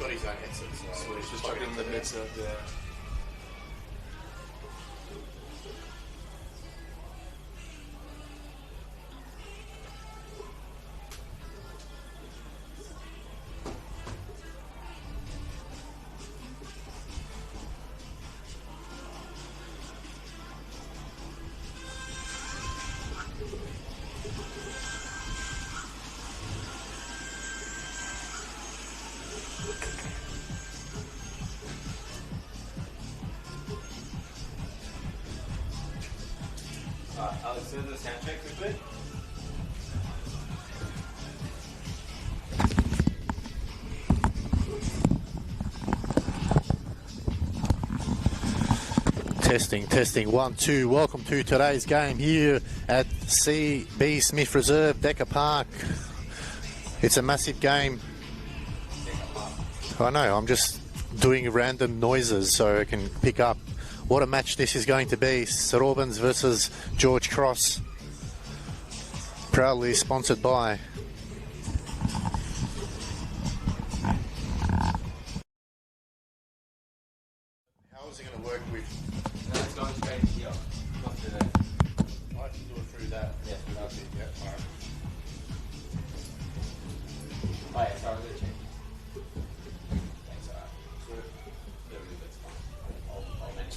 got his own headset, so he's just plugging in the headset, yeah. Alex, do the sound check quickly. Testing, 1, 2. Welcome to today's game here at CB Smith Reserve, Decker Park. It's a massive game. I know, I'm just doing random noises so I can pick up what a match this is going to be. Albans versus George Cross. Proudly sponsored by. How is it going to work with? No, it's going straight here. Not through there. I can do it through that. Yeah, That's it. Yeah. All right. Oh yeah, sorry, I'm going to check. Thanks, alright. Yeah, that's fine. I'll manage.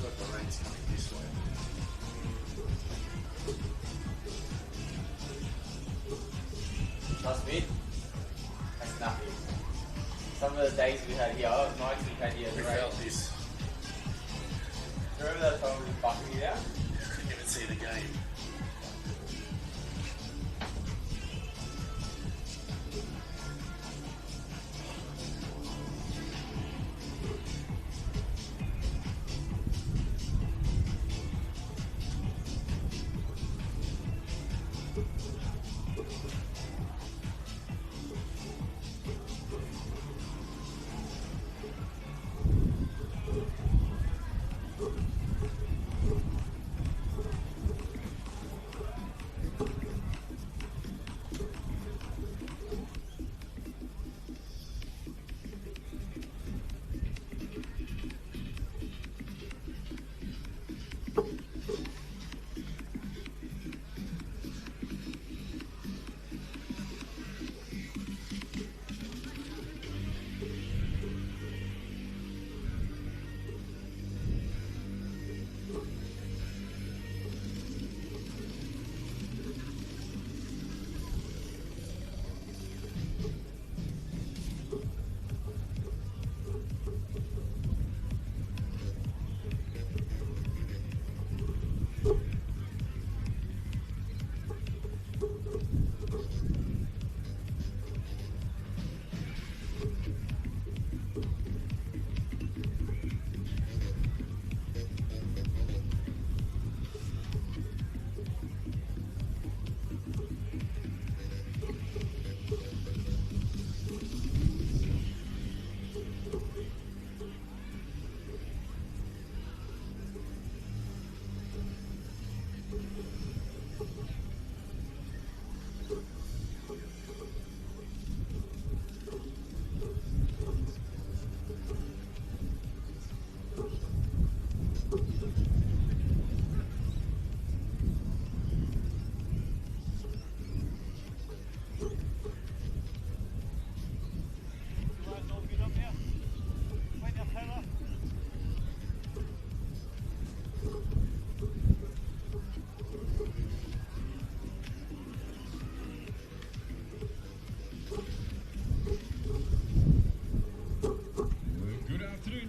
Look, the rain's coming this way. Trust me, that's nothing. Some of the days we had here, nights we had here, We the rain. felt this. Remember that time we were bucking it out? Couldn't even see the game.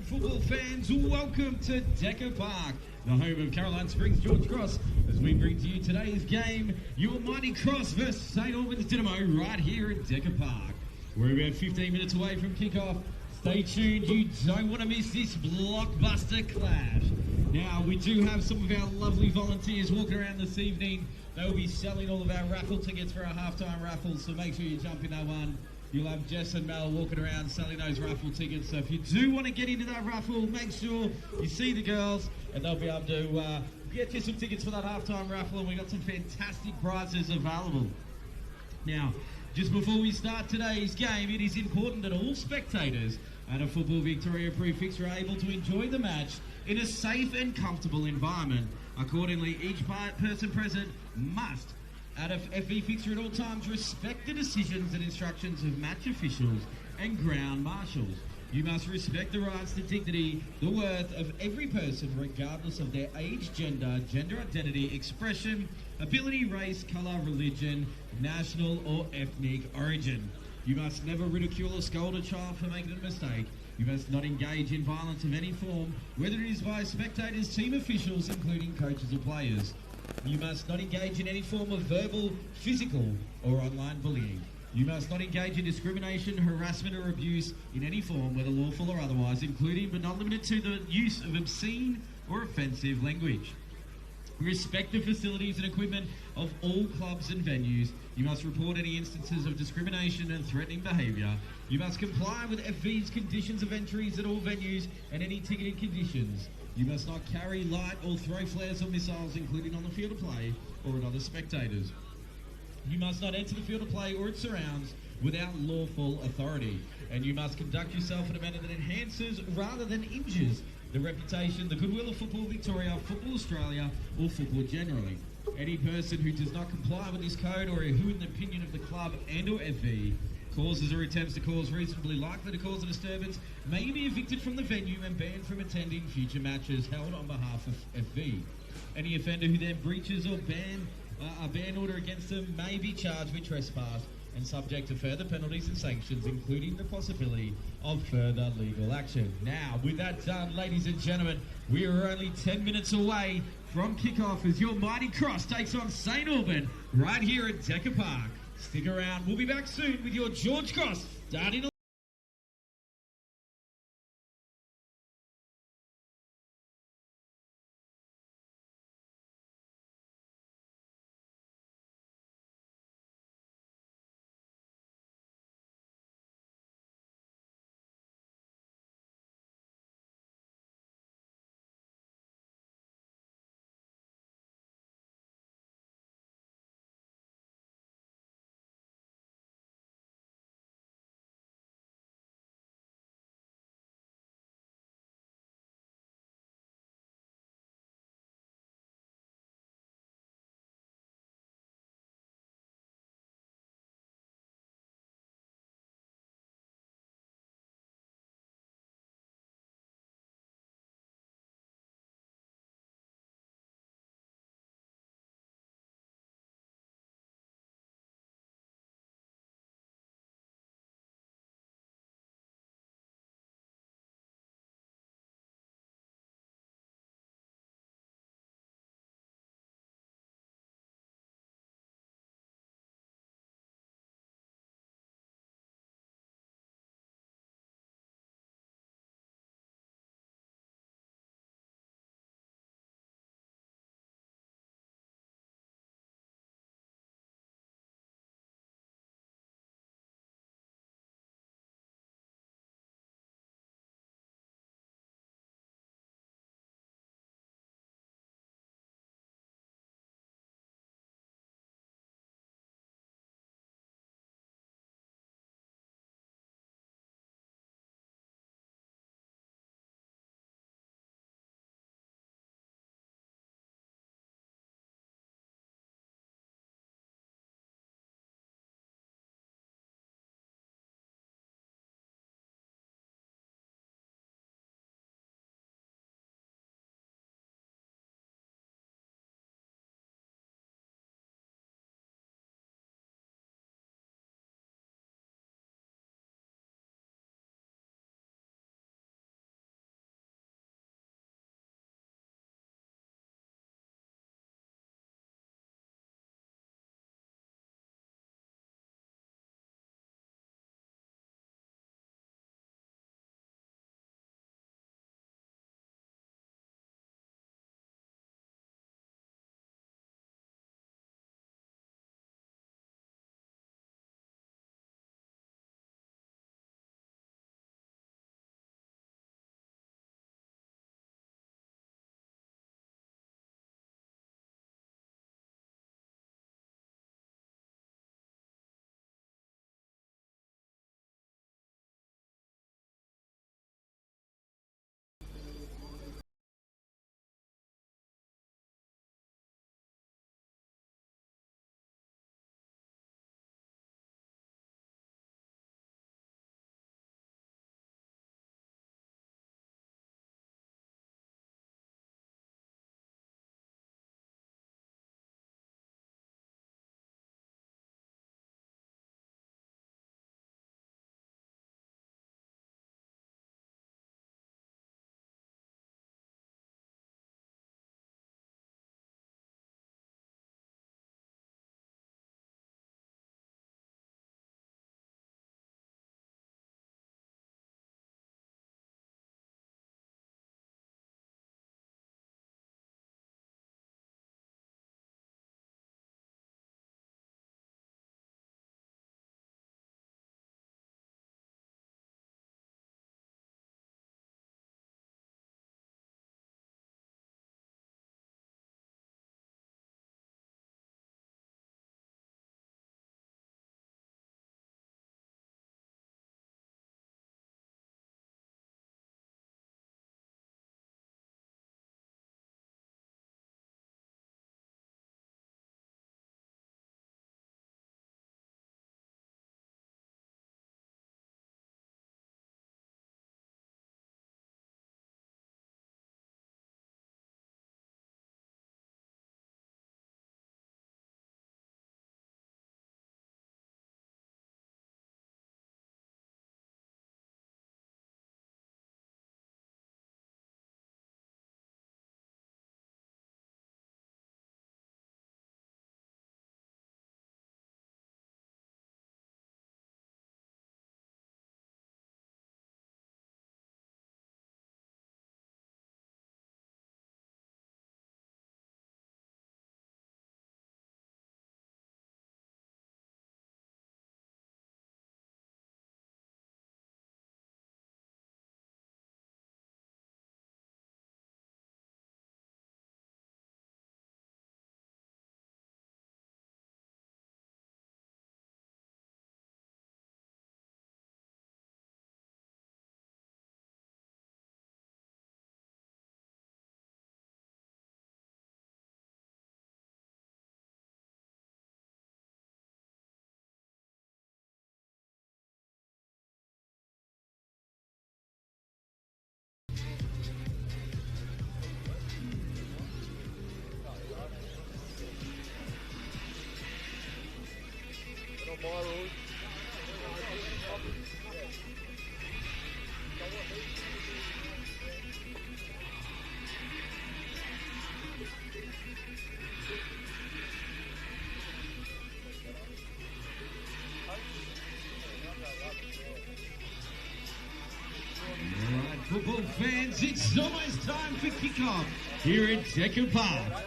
Football fans, welcome to Decker Park. the home of Caroline Springs George Cross, as we bring to you today's game, your Mighty Cross versus St Albans Dynamo, right here at Decker Park. We're about 15 minutes away from kickoff. Stay tuned, you don't want to miss this blockbuster clash. Now, we do have some of our lovely volunteers walking around this evening. They will be selling all of our raffle tickets for our halftime raffles, so make sure you jump in that one. You'll have Jess and Mel walking around selling those raffle tickets. So if you do want to get into that raffle, make sure you see the girls and they'll be able to get you some tickets for that halftime raffle. And we've got some fantastic prizes available. Now, just before we start today's game, it is important that all spectators at a Football Victoria prefix are able to enjoy the match in a safe and comfortable environment. Accordingly, each person present must, at a FV fixture at all times, respect the decisions and instructions of match officials and ground marshals. You must respect the rights to dignity, the worth of every person, regardless of their age, gender identity, expression, ability, race, colour, religion, national or ethnic origin. You must never ridicule or scold a child for making a mistake. You must not engage in violence of any form, whether it is by spectators, team officials, including coaches or players. You must not engage in any form of verbal, physical, or online bullying. You must not engage in discrimination, harassment, or abuse in any form, whether lawful or otherwise, including but not limited to the use of obscene or offensive language. Respect the facilities and equipment of all clubs and venues. You must report any instances of discrimination and threatening behaviour. You must comply with FV's conditions of entries at all venues and any ticketing conditions. You must not carry, light or throw flares or missiles, including on the field of play or at other spectators. You must not enter the field of play or its surrounds without lawful authority. And you must conduct yourself in a manner that enhances rather than injures the reputation, the goodwill of Football Victoria, Football Australia, or football generally. Any person who does not comply with this code, or who, in the opinion of the club and or FV, causes or attempts to cause reasonably likely to cause a disturbance, may be evicted from the venue and banned from attending future matches held on behalf of FV. Any offender who then breaches or a ban order against them may be charged with trespass and subject to further penalties and sanctions, including the possibility of further legal action. Now, with that done, ladies and gentlemen, we are only 10 minutes away from kickoff as your Mighty Cross takes on St Albans right here at Decker Park. Stick around, we'll be back soon with your George Cross starting Football fans, it's almost time for kickoff here at Decker Park.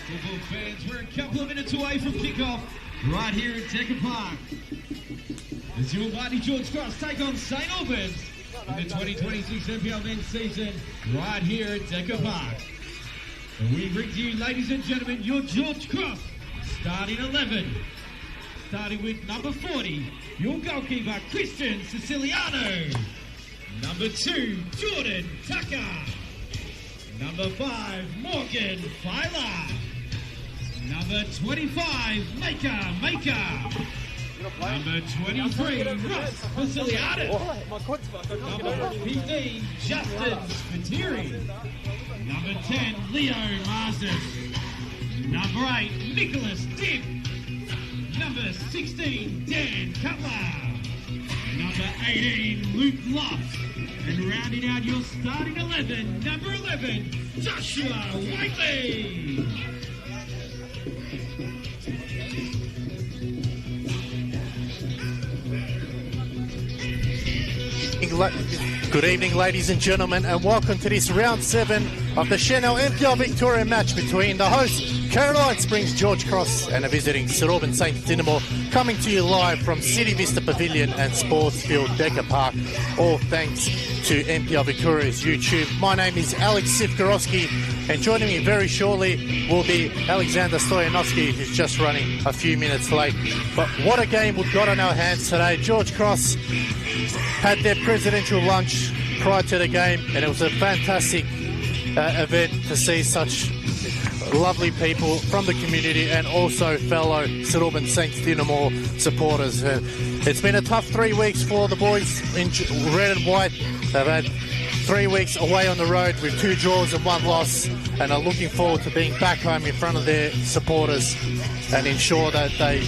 Football fans, we're a couple of minutes away from kickoff right here at Decker Park. As your mighty George Cross take on St Albans in the 2026 NPL men's season right here at Decker Park. And we bring to you, ladies and gentlemen, your George Cross starting 11. Starting with number 40, your goalkeeper, Christian Siciliano. Number 2, Jordan Tucker. Number 5, Morgan Filer. Number 25, Maker. Number 23, Russ Vasiliadis. Number 15, Justin Spiteri. Number 10, Leo Marsden. Number 8, Nicholas Dick. Number 16, Dan Cutler. Number 18, Luke Lott. And rounding out your starting 11, number 11, Joshua Whiteley. Good evening, ladies and gentlemen, and welcome to this round 7 of the Senol NPLM Victoria match between the host Caroline Springs George Cross and a visiting St Albans Saint Dinamo, coming to you live from City Vista Pavilion and Sports Field Decker Park, all thanks to NPL Victoria's YouTube. My name is Alex Sivkorowski, and joining me very shortly will be Alexander Stoyanovsky, who's just running a few minutes late. But what a game we've got on our hands today. George Cross had their presidential lunch prior to the game, and it was a fantastic event to see such lovely people from the community and also fellow St Albans Saints Dinamo supporters. It's been a tough 3 weeks for the boys in red and white. They've had 3 weeks away on the road with 2 draws and 1 loss, and are looking forward to being back home in front of their supporters and ensure that they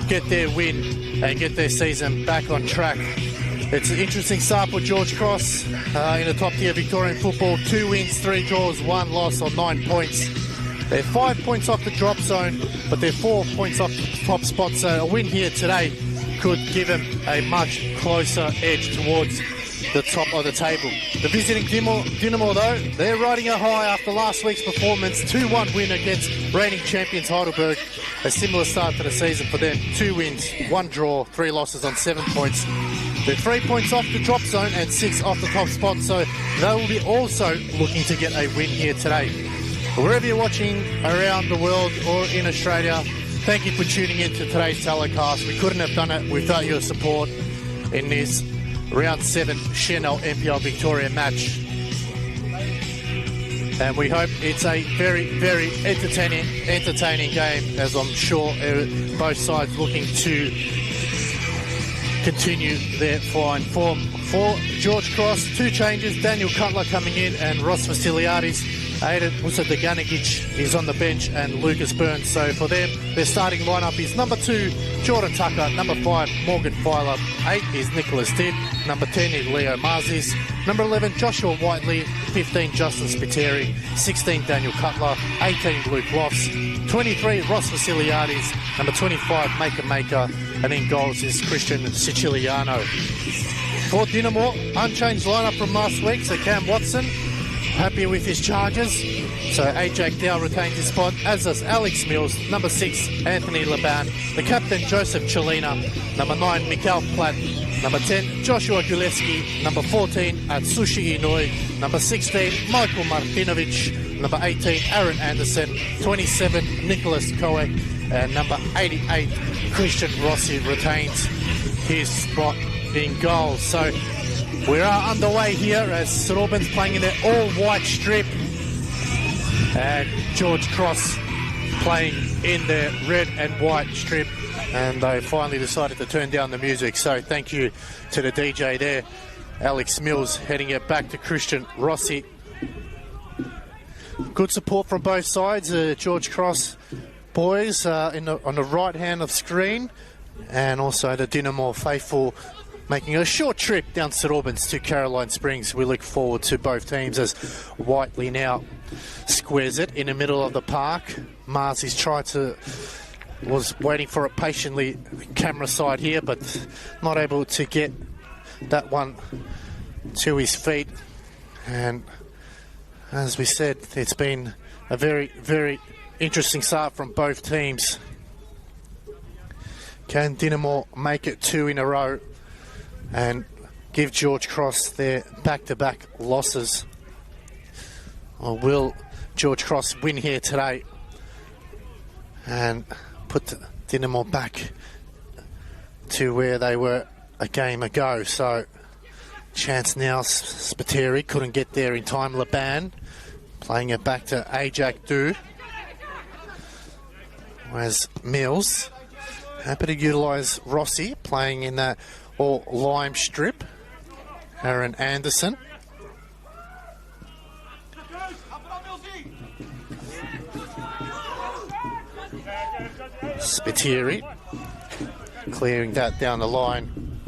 get their win and get their season back on track. It's an interesting start for George Cross in the top tier Victorian football. 2 wins, 3 draws, 1 loss on 9 points. They're 5 points off the drop zone, but they're 4 points off the top spot. So a win here today could give them a much closer edge towards the top of the table. The visiting Dinamo, though, they're riding a high after last week's performance. 2-1 win against reigning champions Heidelberg. A similar start to the season for them. 2 wins, 1 draw, 3 losses on 7 points. They're 3 points off the drop zone and 6 off the top spot, so they will be also looking to get a win here today. Wherever you're watching around the world or in Australia, thank you for tuning in to today's telecast. We couldn't have done it without your support in this round 7 Senol NPL Victoria match. And we hope it's a very, very entertaining game, as I'm sure both sides looking to continue their fine form. For George Cross, 2 changes, Daniel Cutler coming in and Ross Vasiliadis Aidan Usadeganagic is on the bench and Lucas Burns. So for them, their starting lineup is number 2, Jordan Tucker, number 5, Morgan Filer, 8 is Nicholas Tidd, number 10 is Leo Marzis, number 11, Joshua Whiteley, 15, Justin Spiteri, 16, Daniel Cutler, 18, Luke Lofts, 23, Ross Vasiliadis, number 25, Maker, and in goals is Christian Siciliano. For Dinamo, unchanged lineup from last week, so Cam Watson, happy with his charges. So Ajak Dow retains his spot, as does Alex Mills, number 6, Anthony Laban, the captain, Joseph Chelina, number 9, Mikael Platt, number 10, Joshua Gulevski, number 14, Atsushi Inouye, number 16, Michael Martinovic, number 18, Aaron Anderson, 27, Nicholas Koek, and number 88, Christian Rossi retains his spot in goal. So we are underway here as St Albans playing in their all-white strip and George Cross playing in their red and white strip, and they finally decided to turn down the music, so thank you to the DJ there. Alex Mills heading it back to Christian Rossi. Good support from both sides. George Cross boys on the right hand of screen, and also the Dinamo faithful making a short trip down St Albans to Caroline Springs. We look forward to both teams as Whiteley now squares it in the middle of the park. Mars was waiting for it patiently, camera side here, but not able to get that one to his feet. And as we said, it's been a very, very interesting start from both teams. Can Dinamo make it 2 in a row and give George Cross their back-to-back losses? Or will George Cross win here today and put Dinamo back to where they were a game ago? So chance now, Spiteri couldn't get there in time. Laban playing it back to Ajak Du. Whereas Mills happy to utilise Rossi playing in that all lime strip. Aaron Anderson. Spiteri clearing that down the line.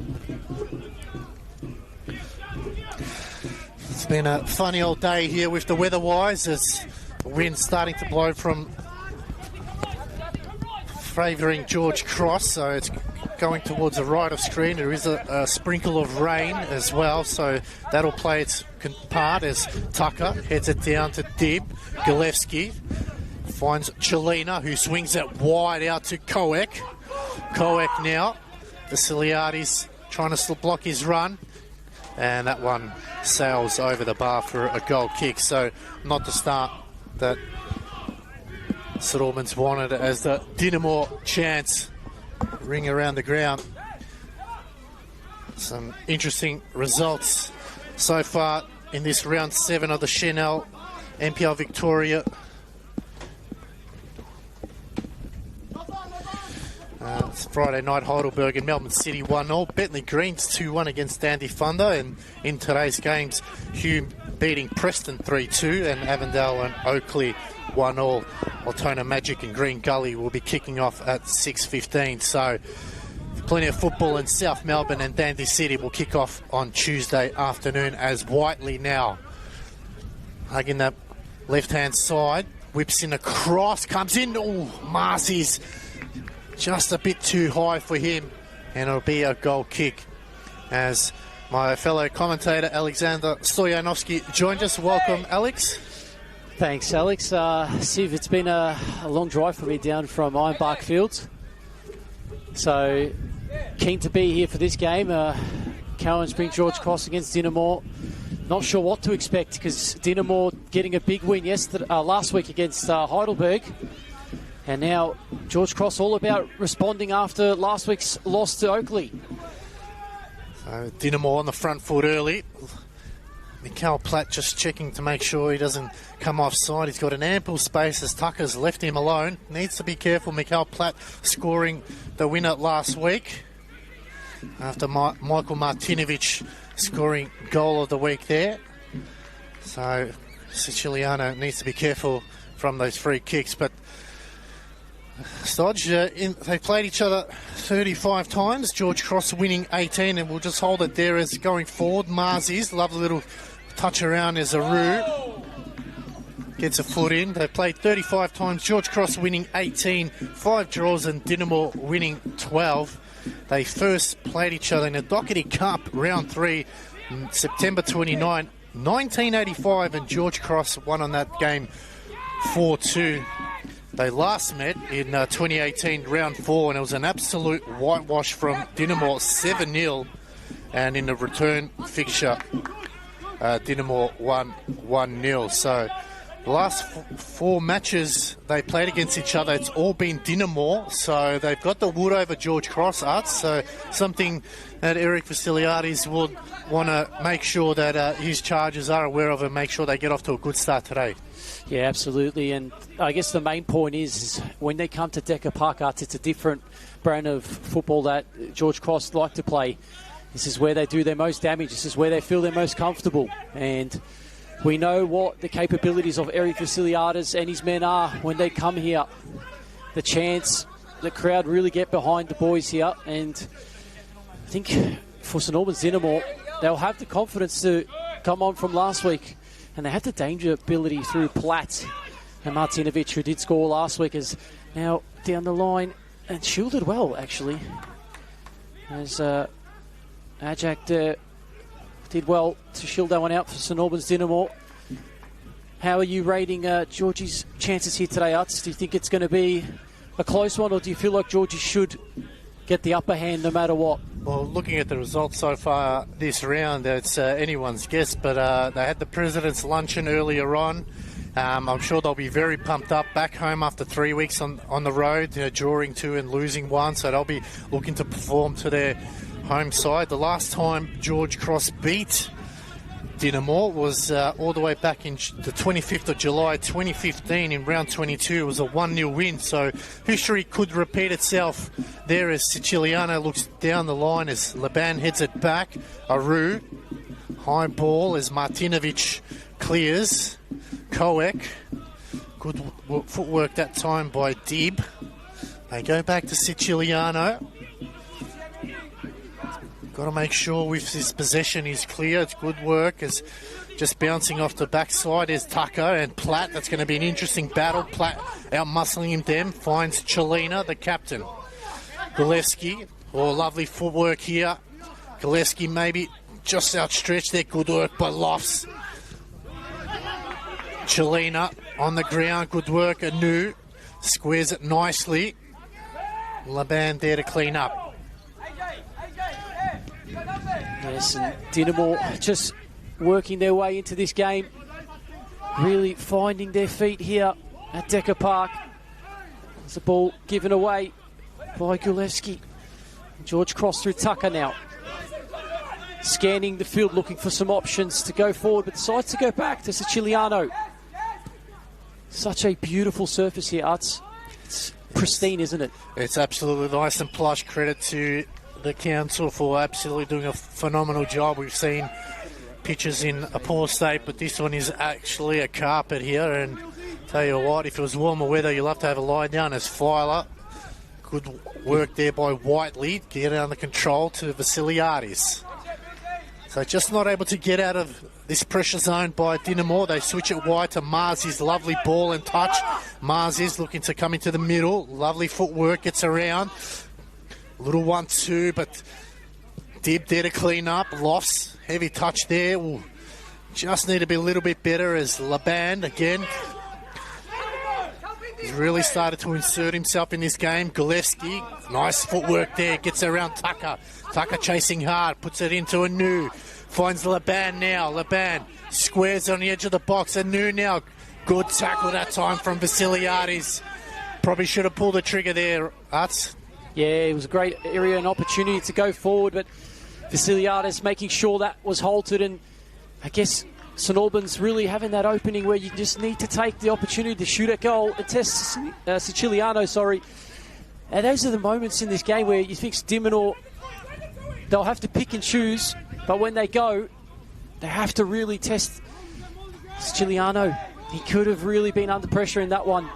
It's been a funny old day here with the weather-wise, as the wind's starting to blow from favouring George Cross, so it's going towards the right of screen. There is a sprinkle of rain as well, so that'll play its part as Tucker heads it down to Dib. Gilevsky finds Chelina, who swings it wide out to Koek. Koek now, Vasiliadis trying to block his run, and that one sails over the bar for a goal kick. So not the start that St Albans wanted, as the Dinamo chants ring around the ground. Some interesting results so far in this round 7 of the Senol NPL Victoria. It's Friday night, Heidelberg and Melbourne City 1-0. Bentley Greens 2-1 against Dandy Thunder, and in today's games, Hume beating Preston 3-2 and Avondale and Oakley 1-0. Altona Magic and Green Gully will be kicking off at 6:15. So plenty of football in South Melbourne, and Dandy City will kick off on Tuesday afternoon, as Whiteley now hugging that left-hand side, whips in a cross, comes in. Oh, Marcy's just a bit too high for him, and it'll be a goal kick, as my fellow commentator Alexander Stoyanovsky joined us. Welcome, Alex. Thanks, Alex. Siv, it's been a long drive for me down from Ironbark Fields, so keen to be here for this game. Caroline Springs George Cross against Dinamo. Not sure what to expect, because Dinamo getting a big win last week against Heidelberg, and now George Cross all about responding after last week's loss to Oakley. So Dinamo on the front foot early. Mikael Platt just checking to make sure he doesn't come offside. He's got an ample space as Tucker's left him alone. Needs to be careful. Mikael Platt scoring the winner last week after Michael Martinovic scoring goal of the week there. So Siciliano needs to be careful from those free kicks, but Stodge, they played each other 35 times. George Cross winning 18, and we'll just hold it there as going forward. Marzies, lovely little touch around as Aru gets a foot in. They played 35 times. George Cross winning 18, 5 draws, and Dinamo winning 12. They first played each other in the Doherty Cup round 3, September 29, 1985, and George Cross won on that game 4-2. They last met in 2018 round 4, and it was an absolute whitewash from Dinamo, 7-0, and in the return fixture Dinamo won 1-0. So the last 4 matches they played against each other, it's all been Dinamo, so they've got the wood over George Cross, Arts, so something that Eric Vasiliadis would want to make sure that his charges are aware of and make sure they get off to a good start today. Yeah, absolutely, and I guess the main point is when they come to Decker Park, Arts, it's a different brand of football that George Cross like to play. This is where they do their most damage, this is where they feel they're most comfortable, and we know what the capabilities of Eric Vasiliadis and his men are when they come here. The chants, the crowd really get behind the boys here, and I think for St Albans Dinamo, they'll have the confidence to come on from last week, and they had the danger ability through Platt and Martinovic, who did score last week, is now down the line and shielded well, actually, as Ajak did well to shield that one out for St Albans Dinamo. How are you rating Georgie's chances here today, Utz? Do you think it's going to be a close one, or do you feel like Georgie should get the upper hand no matter what? Well, looking at the results so far this round, it's anyone's guess, but they had the President's Luncheon earlier on. I'm sure they'll be very pumped up back home after 3 weeks on the road, drawing 2 and losing 1, so they'll be looking to perform to their home side. The last time George Cross beat Dinamo was all the way back in the 25th of July 2015 in round 22. It was a 1-0 win, so history could repeat itself there as Siciliano looks down the line as Laban heads it back. Aru, high ball as Martinovic clears. Koek, good footwork that time by Dib. They go back to Siciliano. Got to make sure with his possession is clear. It's good work. It's just bouncing off the backside is Tucker and Platt. That's going to be an interesting battle. Platt out-muscling him then. Finds Chelina, the captain. Gilevsky. Oh, lovely footwork here. Gilevsky maybe just outstretched there. Good work by Lofts. Chelina on the ground. Good work. Anu squares it nicely. Laban there to clean up. Yes, and Dinamo just working their way into this game, really finding their feet here at Decker Park. There's the ball given away by Gulevsky. George Cross through Tucker now. Scanning the field, looking for some options to go forward, but decides to go back to Siciliano. Such a beautiful surface here, Utz. It's pristine, isn't it? It's absolutely nice and plush. Credit to the council for absolutely doing a phenomenal job. We've seen pitches in a poor state, but this one is actually a carpet here, and tell you what, if it was warmer weather, you'll have to have a lie down as Filer. Good work there by Whiteley, get under control to Vasiliadis. So just not able to get out of this pressure zone by Dinamo. They switch it wide to Marzi's lovely ball and touch. Marzi's looking to come into the middle, lovely footwork, gets around. Little 1-2, but Dib there to clean up. Lofts, heavy touch there. Ooh, just need to be a little bit better as Laban again. He's really started to insert himself in this game. Gilevsky, nice footwork there, gets around Tucker. Tucker chasing hard, puts it into Anu. Finds Laban now. Laban squares on the edge of the box. Anu now. Good tackle that time from Vasiliadis. Probably should have pulled the trigger there, Utz. Yeah, it was a great area and opportunity to go forward, but Vasiliadis making sure that was halted, and I guess St Albans really having that opening where you just need to take the opportunity to shoot a goal and test Siciliano, And those are the moments in this game where you think Dimonor, they'll have to pick and choose, but when they go, they have to really test Siciliano, he could have really been under pressure in that one.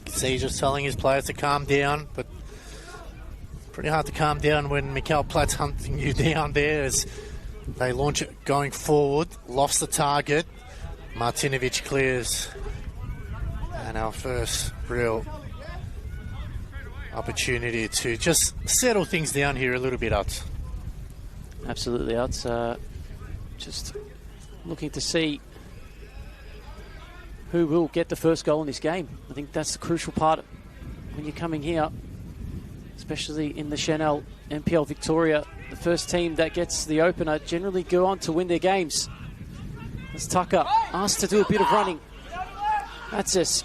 See, just telling his players to calm down, but pretty hard to calm down when Mikael Platt's hunting you down there as they launch it going forward. Lost the target. Martinovic clears. And our first real opportunity to just settle things down here a little bit, Utz. Absolutely, Utz. Just looking to see who will get the first goal in this game. I think that's the crucial part when you're coming here, especially in the Senol NPL Victoria. The first team that gets the opener generally go on to win their games. As Tucker asked to do a bit of running. That's it.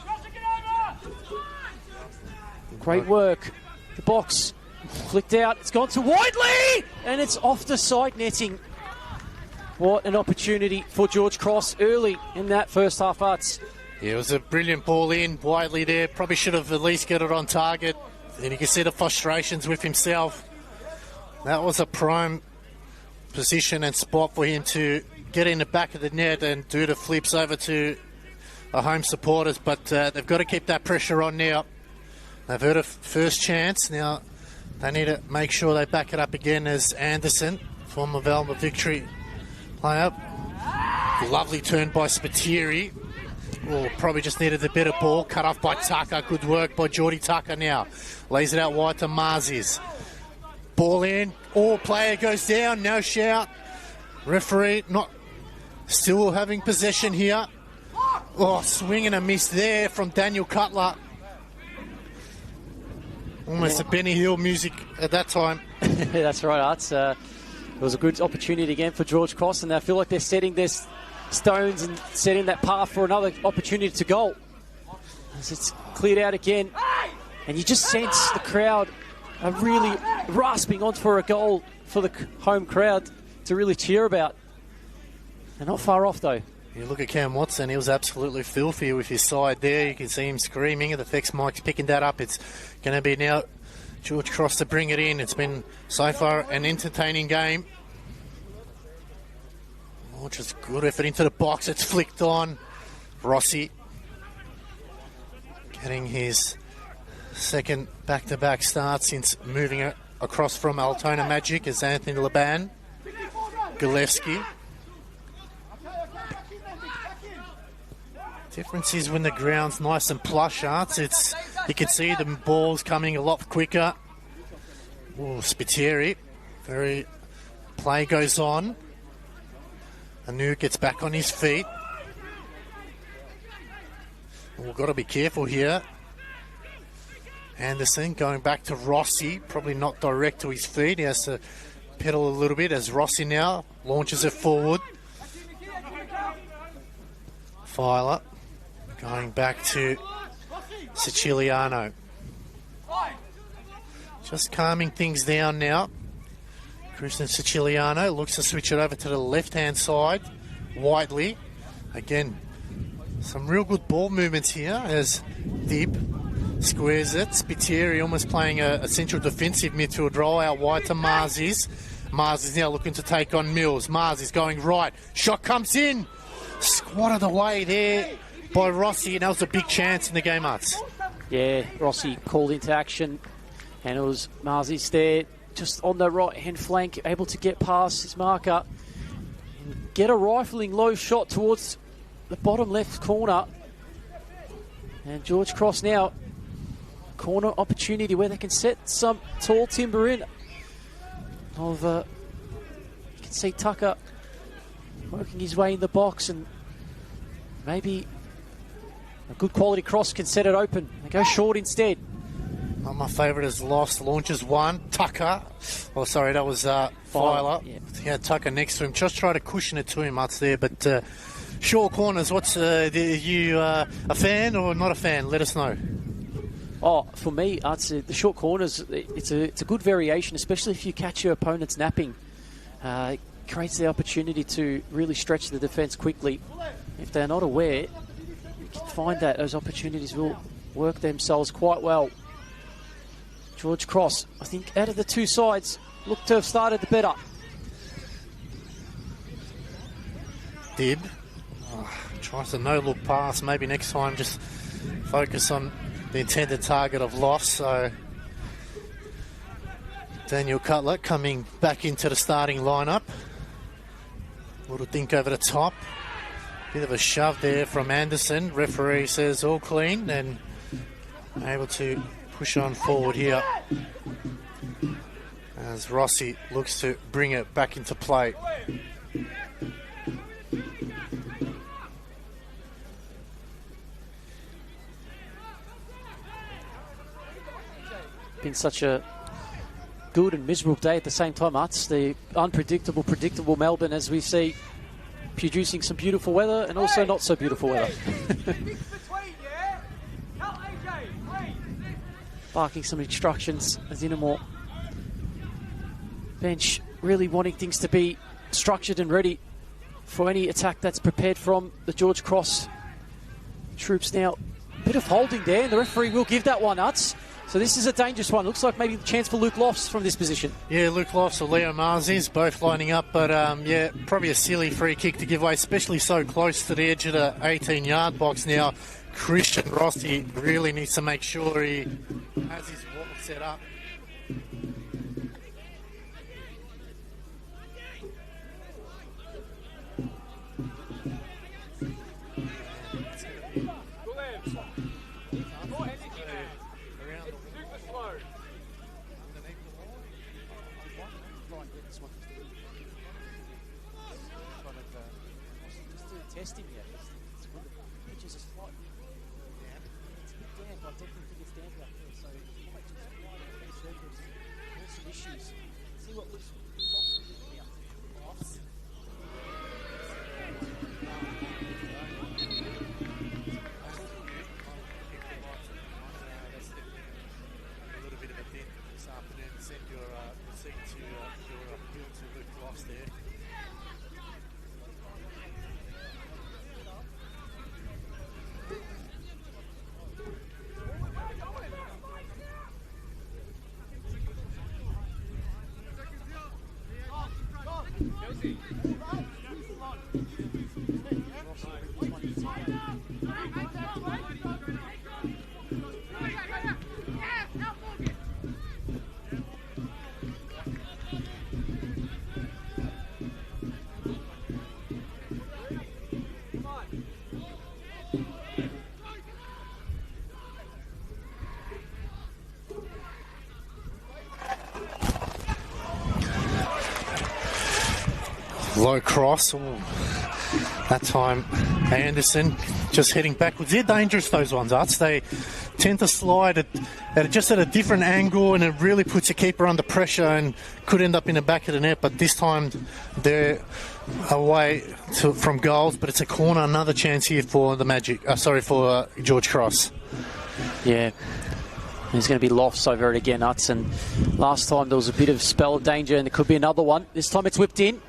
Great work. The box flicked out. It's gone to Whiteley! And it's off the side netting. What an opportunity for George Cross early in that first half, Utz. Yeah, it was a brilliant ball in. Whiteley there. Probably should have at least got it on target. And you can see the frustrations with himself. That was a prime position and spot for him to get in the back of the net and do the flips over to the home supporters. But they've got to keep that pressure on now. They've heard a first chance. Now they need to make sure they back it up again as Anderson, former Velma Victory player. Lovely turn by Spiteri. Oh, probably just needed a better ball. Cut off by Tucker. Good work by Geordie Tucker now. Lays it out wide to Marzis. Ball in. Oh, player goes down. No shout. Referee not still having possession here. Oh, swing and a miss there from Daniel Cutler. Almost a Benny Hill music at that time. That's right, Arts. It was a good opportunity again for George Cross, and I feel like they're setting their stones and setting that path for another opportunity to goal. As it's cleared out again, and you just sense the crowd are really rasping on for a goal for the home crowd to really cheer about. They're not far off, though. You look at Cam Watson, he was absolutely filthy with his side there. You can see him screaming. The FX mic's picking that up. It's going to be now George Cross to bring it in. It's been so far an entertaining game. Oh, just good effort into the box. It's flicked on. Rossi getting his second back-to-back start since moving it across from Altona Magic as Anthony Laban. Gilevsky. Difference is when the ground's nice and plush, Arts. You can see the ball's coming a lot quicker. Oh, Spiteri. Play goes on. Anu gets back on his feet. We've got to be careful here. Anderson going back to Rossi. Probably not direct to his feet. He has to pedal a little bit as Rossi now launches it forward. Filer. Going back to Siciliano. Just calming things down now. Christian Siciliano looks to switch it over to the left-hand side. Whiteley. Again, some real good ball movements here as Dib squares it. Spiteri almost playing a central defensive midfield role out wide to Marzis. Marzis now looking to take on Mills. Marzis going right. Shot comes in. Squatted away there by Rossi, and that was a big chance in the game, Arts. Yeah, Rossi called into action, and it was Marzis there, just on the right-hand flank, able to get past his marker and get a rifling low shot towards the bottom left corner. And George Cross now, corner opportunity where they can set some tall timber in. You can see Tucker working his way in the box, and maybe a good quality cross can set it open. They go short instead. Not my favourite is lost. Launches one. Tucker. Oh, sorry, that was Filer. Yeah. He had Tucker next to him. Just try to cushion it to him, Utz there. But short corners, are you a fan or not a fan? Let us know. Oh, for me, the short corners, it's a good variation, especially if you catch your opponents napping. It creates the opportunity to really stretch the defence quickly. If they're not aware, you can find that those opportunities will work themselves quite well. George Cross, I think out of the two sides, look to have started the better. Dib Tries a no-look pass. Maybe next time just focus on the intended target of loss. So Daniel Cutler coming back into the starting lineup. Little dink over the top. Bit of a shove there from Anderson. Referee says all clean and able to push on forward here as Rossi looks to bring it back into play. Been such a good and miserable day at the same time, Utz. The unpredictable, predictable Melbourne, as we see, producing some beautiful weather and also not so beautiful weather. Barking some instructions as Inamore bench really wanting things to be structured and ready for any attack that's prepared from the George Cross troops. Now, a bit of holding there, and the referee will give that one, Utz. So this is a dangerous one. Looks like maybe a chance for Luke Lofts from this position. Yeah, Luke Lofts or Leo Marzies both lining up, but yeah, probably a silly free kick to give away, especially so close to the edge of the 18-yard box now. Christian Rossi really needs to make sure he has his wall set up. Test him yet. The pitches are slightly damp. It's a bit damp. I definitely think it's damp out there. So it might just fly out of these circles. There's some issues. See what looks lost here. Lost. A little bit of a dent this afternoon. Send your receipt to your bill to Luke Lost there. Low cross. Ooh. That time Anderson just heading backwards. They're dangerous, those ones, Arts. They tend to slide at just at a different angle, and it really puts your keeper under pressure and could end up in the back of the net. But this time they're away from goals, but it's a corner. Another chance here for the Magic. For George Cross. Yeah. There's going to be Lofts over it again, Utz. And last time there was a bit of spell of danger, and there could be another one. This time it's whipped in.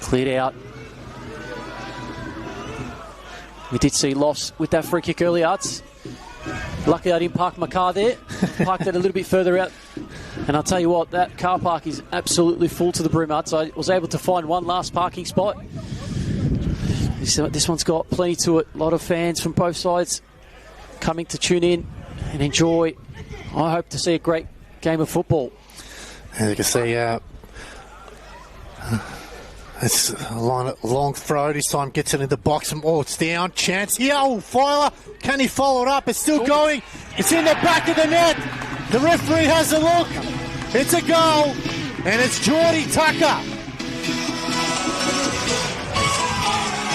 Cleared out. We did see Lofts with that free kick earlier, Utz. Luckily I didn't park my car there. Parked it a little bit further out. And I'll tell you what, that car park is absolutely full to the brim, Utz. I was able to find one last parking spot. This one's got plenty to it. A lot of fans from both sides coming to tune in and enjoy. I hope to see a great game of football. As you can see, it's a long throw. This time gets it in the box. And, it's down. Chance here. Filer. Can he follow it up? It's still going. It's in the back of the net. The referee has a look. It's a goal. And it's Geordie Tucker.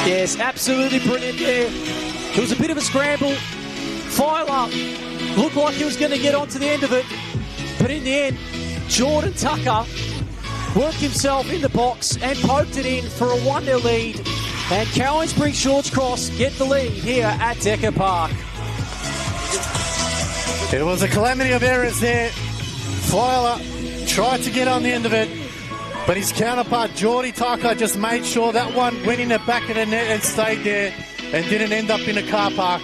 Yes, absolutely brilliant there. It was a bit of a scramble. Filer looked like he was going to get onto the end of it. But in the end, Jordan Tucker worked himself in the box and poked it in for a 1-0 lead. And Cowan Springs George Cross get the lead here at Decker Park. It was a calamity of errors there. Filer tried to get on the end of it, but his counterpart, Geordie Tucker, just made sure that one went in the back of the net and stayed there and didn't end up in a car park.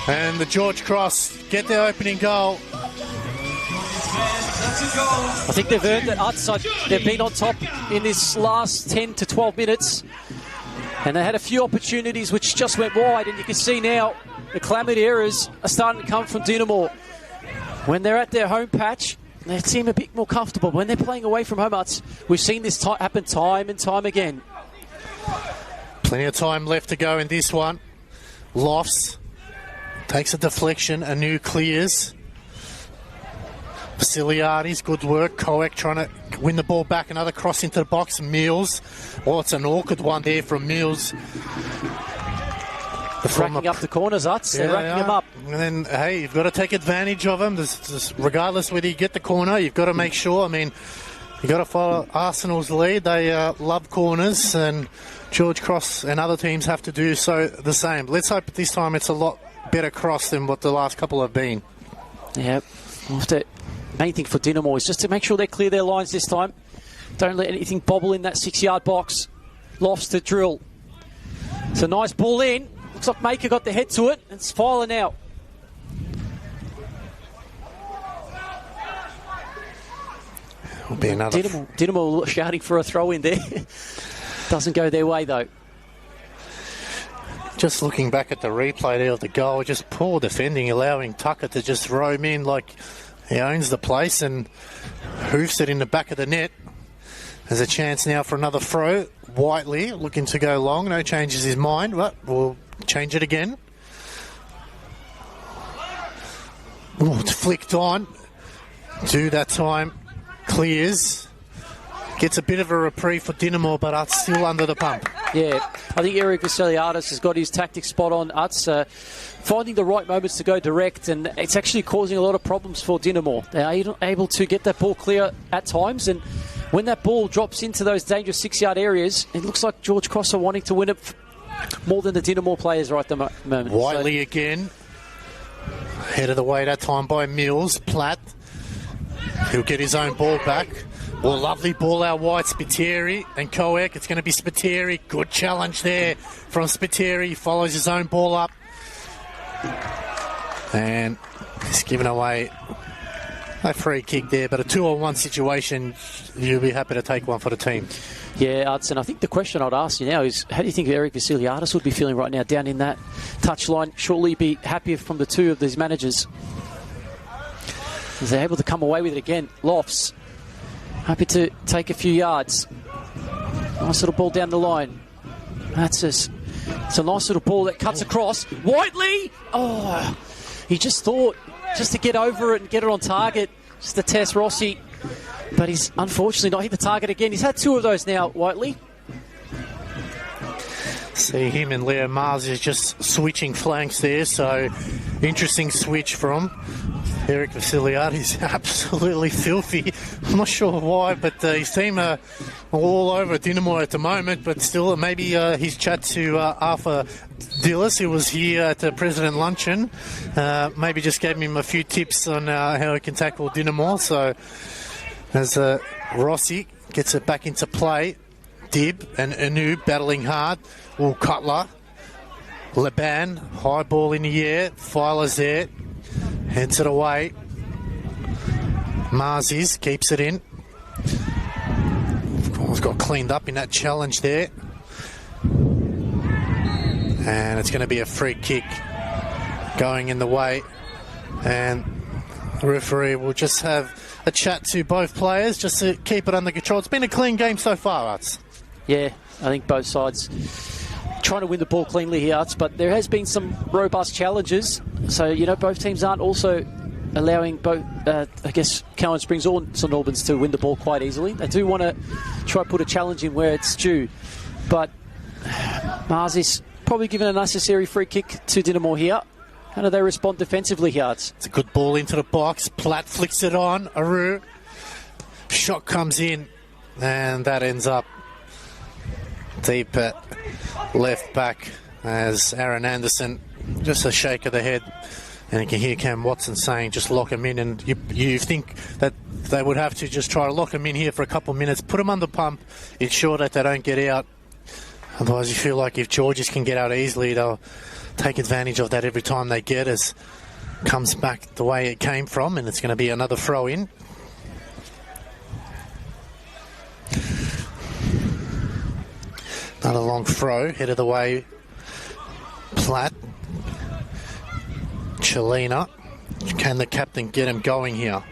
And the George Cross get their opening goal. I think they've earned it. They've been on top in this last 10 to 12 minutes. And they had a few opportunities which just went wide, and you can see now the calamity errors are starting to come from Dinamo. When they're at their home patch, they seem a bit more comfortable. When they're playing away from home, we've seen this happen time and time again. Plenty of time left to go in this one. Lofts takes a deflection, Anu clears. Vasiliades, good work. Koek trying to win the ball back. Another cross into the box. Mills. Oh, it's an awkward one there from Mills. Racking up the corners, Utz. They're racking them up. And then, hey, you've got to take advantage of them. Regardless whether you get the corner, you've got to make sure. I mean, you've got to follow Arsenal's lead. They love corners, and George Cross and other teams have to do so the same. Let's hope this time it's a lot better cross than what the last couple have been. Yeah. Main thing for Dinamo is just to make sure they clear their lines this time. Don't let anything bobble in that 6-yard box. Lofts to drill. It's a nice ball in. Looks like Maker got the head to it. It's filing out. Will be another. Dinamo shouting for a throw in there. Doesn't go their way though. Just looking back at the replay there of the goal, just poor defending, allowing Tucker to just roam in like he owns the place and hoofs it in the back of the net. There's a chance now for another throw. Whiteley looking to go long. No changes his mind, but we'll change it again. Oh, it's flicked on. Two that time. Clears. Gets a bit of a reprieve for Dinamo, but Utz still under the pump. Yeah, I think Eric Vasiliades has got his tactics spot on. Utz finding the right moments to go direct, and it's actually causing a lot of problems for Dinamo. They are able to get that ball clear at times, and when that ball drops into those dangerous 6-yard areas, it looks like George Cross are wanting to win it more than the Dinamo players right at the moment. Whiteley again. Head of the way that time by Mills. Platt. He'll get his own ball back. Well, lovely ball out wide, Spiteri and Koek. It's going to be Spiteri. Good challenge there from Spiteri. He follows his own ball up. And he's given away a free kick there, but a 2-on-1 situation, you'll be happy to take one for the team. Yeah, Hudson, I think the question I'd ask you now is, how do you think Eric Vasiliades would be feeling right now down in that touchline? Surely he'd be happier from the two of these managers. As they're able to come away with it again. Lofts, happy to take a few yards. Nice little ball down the line. It's a nice little ball that cuts across. Whiteley! Oh, he just thought, just to get over it and get it on target, just to test Rossi. But he's unfortunately not hit the target again. He's had two of those now, Whiteley. See him and Leo Mars is just switching flanks there, so interesting switch from Eric Vasiliades. He's absolutely filthy. I'm not sure why, but his team are all over Dinamo at the moment, but still maybe his chat to Arthur Dillis, who was here at the President Luncheon, maybe just gave him a few tips on how he can tackle Dinamo. So as Rossi gets it back into play, Dib and Anu battling hard. Oh, Cutler, Leban, high ball in the air, Filer's there, heads it away. Marzis keeps it in. Of course, got cleaned up in that challenge there. And it's going to be a free kick going in the way. And the referee will just have a chat to both players just to keep it under control. It's been a clean game so far, Arts. Yeah, I think both sides trying to win the ball cleanly here, but there has been some robust challenges. So, you know, both teams aren't also allowing both, I guess, Cowan Springs or St Albans to win the ball quite easily. They do want to try to put a challenge in where it's due. But Mars is probably given a necessary free kick to Dinamo here. How do they respond defensively here? It's a good ball into the box. Platt flicks it on. Aru. Shot comes in. And that ends up deep at left back as Aaron Anderson, just a shake of the head, and you can hear Cam Watson saying just lock him in, and you think that they would have to just try to lock him in here for a couple of minutes, put him under pump, ensure that they don't get out. Otherwise you feel like if Georges can get out easily, they'll take advantage of that every time they get as comes back the way it came from, and it's going to be another throw in. Another long throw, headed away. Platt. Chelina. Can the captain get him going here?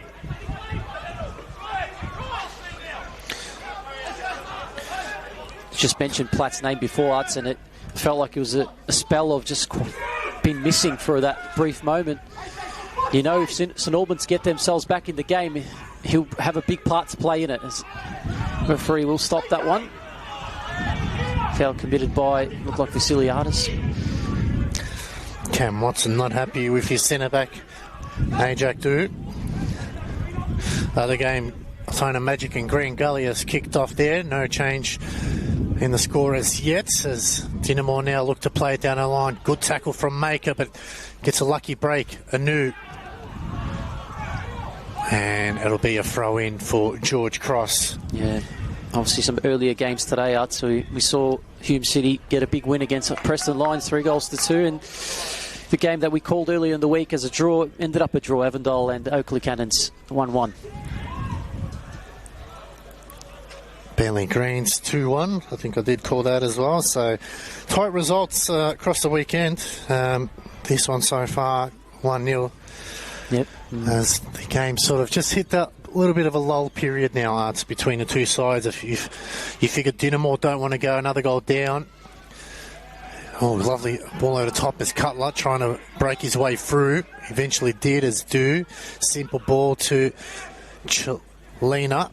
Just mentioned Platt's name before, Arts, and it felt like it was a spell of just been missing for that brief moment. You know, if St Albans get themselves back in the game, he'll have a big part to play in it. As referee will stop that one. Foul committed by, looked like Vasiliadis. Cam Watson not happy with his centre-back, Ajak Du. Other game, Tona Magic and Green Gully has kicked off there. No change in the score as yet, as Dinamo now look to play it down the line. Good tackle from Maker, but gets a lucky break. Anu. And it'll be a throw-in for George Cross. Yeah, obviously some earlier games today, Art. So we saw Hume City get a big win against Preston Lions, 3-2. And the game that we called earlier in the week as a draw ended up a draw. Avondale and Oakley Cannons 1-1. Burnley Greens 2-1. I think I did call that as well. So tight results across the weekend. This one so far 1-0. Yep. As the game sort of just hit that little bit of a lull period now, Arts, between the two sides. If you figure Dinamo don't want to go another goal down. Oh, lovely ball over the top as Cutler trying to break his way through. Eventually did, as do. Simple ball to Chelina.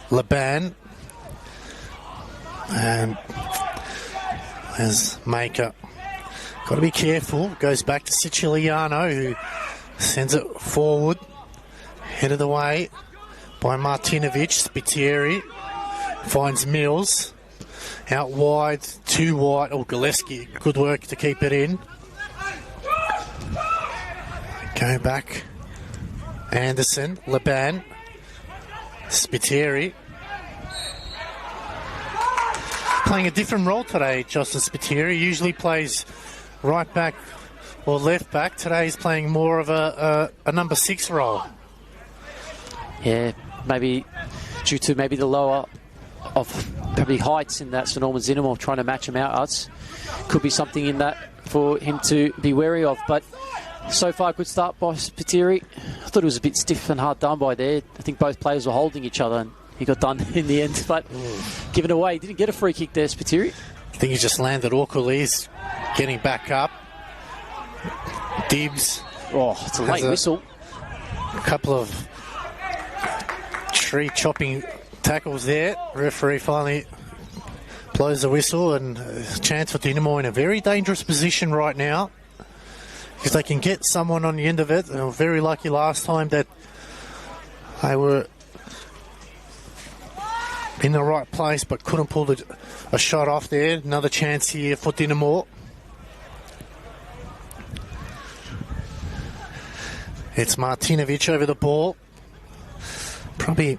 Laban. And as Maker. Got to be careful. Goes back to Siciliano, who sends it forward. Headed away by Martinovic. Spiteri finds Mills. Out wide, too wide. Oh, Gillespie, good work to keep it in. Go back. Anderson, Laban. Spiteri. Playing a different role today, Justin Spiteri. Usually plays right back or left back. Today he's playing more of a number 6 role. Yeah, maybe due to maybe the lower of probably heights in that St Albans Dinamo, trying to match him out. Us could be something in that for him to be wary of. But so far, good start by Spiteri. I thought it was a bit stiff and hard done by there. I think both players were holding each other, and he got done in the end. But given away, he didn't get a free kick there, Spiteri. I think he just landed awkwardly. He's getting back up. Dibbs. Oh, it's a late whistle. A couple of tree chopping tackles there. Referee finally blows the whistle, and a chance for Dinamo in a very dangerous position right now, because they can get someone on the end of it. They were very lucky last time that they were in the right place but couldn't pull a shot off there. Another chance here for Dinamo. It's Martinovic over the ball. Probably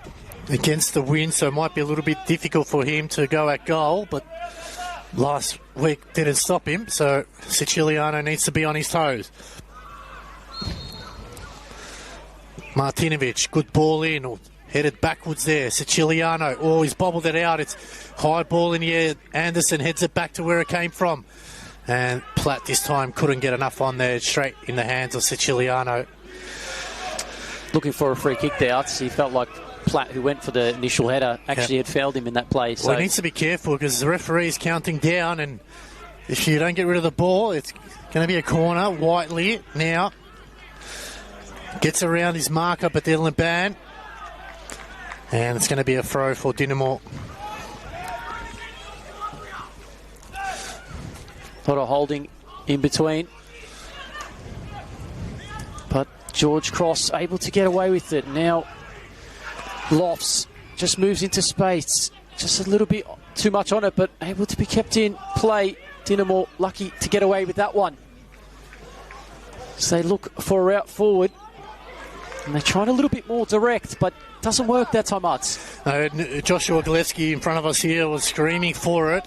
against the wind, so it might be a little bit difficult for him to go at goal, but last week didn't stop him, so Siciliano needs to be on his toes. Martinovic, good ball in, headed backwards there. Siciliano, oh, he's bobbled it out. It's high ball in the air. Anderson heads it back to where it came from. And Platt this time couldn't get enough on there, straight in the hands of Siciliano. Looking for a free kick there. He felt like Platt, who went for the initial header, actually had failed him in that play. So well, he needs to be careful because the referee is counting down, and if you don't get rid of the ball, it's going to be a corner. Whiteley now gets around his marker, but they're Laban, and it's going to be a throw for Dinamo. A lot of holding in between, but George Cross able to get away with it. Now Lofts just moves into space, just a little bit too much on it, but able to be kept in play. Dinamo lucky to get away with that one. So they look for a route forward, and they're trying a little bit more direct, but doesn't work that time, Arts. Joshua Gillespie in front of us here was screaming for it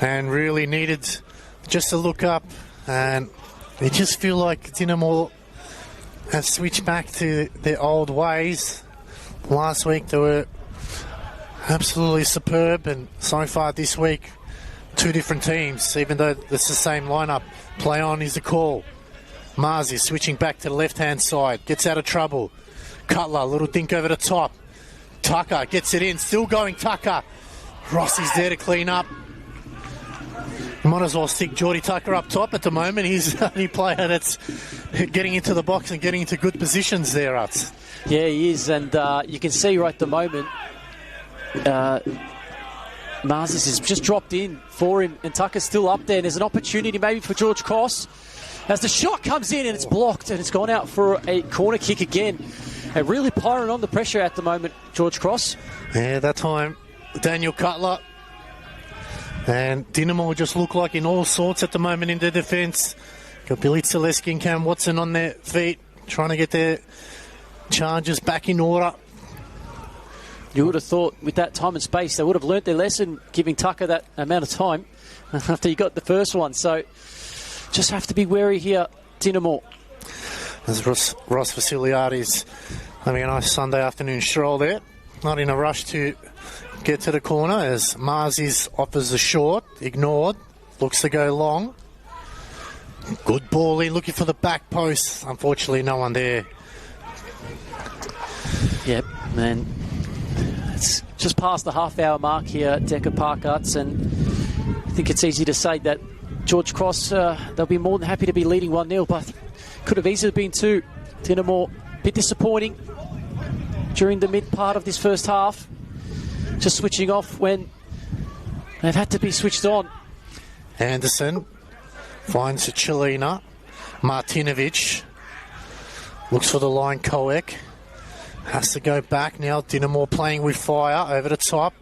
and really needed just to look up, and they just feel like Dinamo have switched back to their old ways. Last week they were Absolutely superb, and so far this week, two different teams, even though it's the same lineup. Play on is the call. Mars is switching back to the left-hand side, gets out of trouble. Cutler, little dink over the top. Tucker gets it in, still going Tucker. Rossi's there to clean up. You might as well stick Geordie Tucker up top at the moment. He's the only player that's getting into the box and getting into good positions there, Utz. Yeah, he is, and you can see right at the moment, Marsis has just dropped in for him, and Tucker's still up there. And there's an opportunity maybe for George Cross as the shot comes in and it's blocked, and it's gone out for a corner kick again. And really piling on the pressure at the moment, George Cross. Yeah, that time, Daniel Cutler and Dynamo just look like in all sorts at the moment in the defence. Got Billy Zaleski and Cam Watson on their feet, trying to get their charges back in order. You would have thought with that time and space they would have learnt their lesson, giving Tucker that amount of time after you got the first one. So just have to be wary here, Dynamo. As Ross Vasiliades having a nice Sunday afternoon stroll there. Not in a rush to get to the corner as Marzies offers the short, ignored, looks to go long. Good ball in, looking for the back post. Unfortunately, no one there. Yep, man. It's just past the half-hour mark here at Decker Park, Arts, and I think it's easy to say that George Cross, they'll be more than happy to be leading 1-0, but could have easily been 2. Dynamo, a bit disappointing during the mid part of this first half. Just switching off when they've had to be switched on. Anderson finds Chelina. Martinovic looks for the line. Koek has to go back now. Dynamo playing with fire over the top.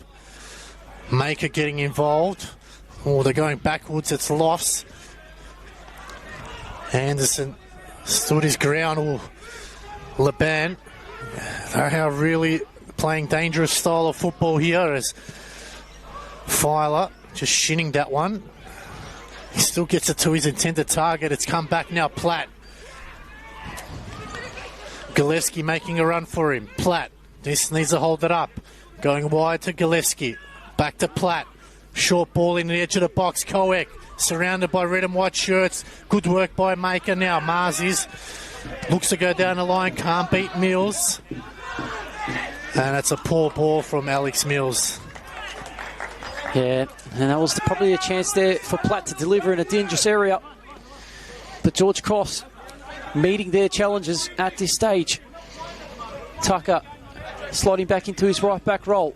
Maker getting involved. Oh, they're going backwards. It's lost. Anderson stood his ground. Oh, Laban. They're really playing dangerous style of football here as Filer just shinning that one. He still gets it to his intended target. It's come back now. Platt. Gillespie making a run for him. Platt. This needs to hold it up. Going wide to Gillespie. Back to Platt. Short ball in the edge of the box. Koek surrounded by red and white shirts. Good work by Maker now. Marzies looks to go down the line. Can't beat Mills. And it's a poor ball from Alex Mills. Yeah, and that was probably a chance there for Platt to deliver in a dangerous area. But George Cross meeting their challenges at this stage. Tucker sliding back into his right back role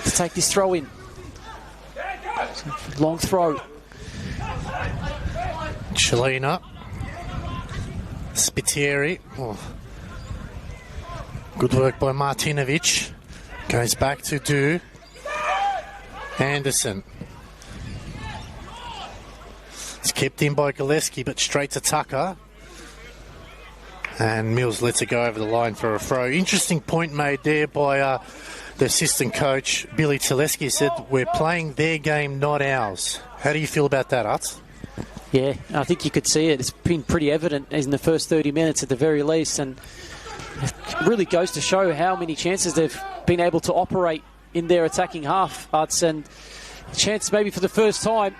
to take this throw in. Long throw. Chelina. Spiteri. Oh. Good work by Martinovic. Goes back to Do. Anderson. It's kept in by Gillespie, but straight to Tucker. And Mills lets it go over the line for a throw. Interesting point made there by the assistant coach, Billy Zaleski. Said, we're playing their game, not ours. How do you feel about that, Utz? Yeah, I think you could see it. It's been pretty evident in the first 30 minutes at the very least, and it really goes to show how many chances they've been able to operate in their attacking half, Utz, and a chance maybe for the first time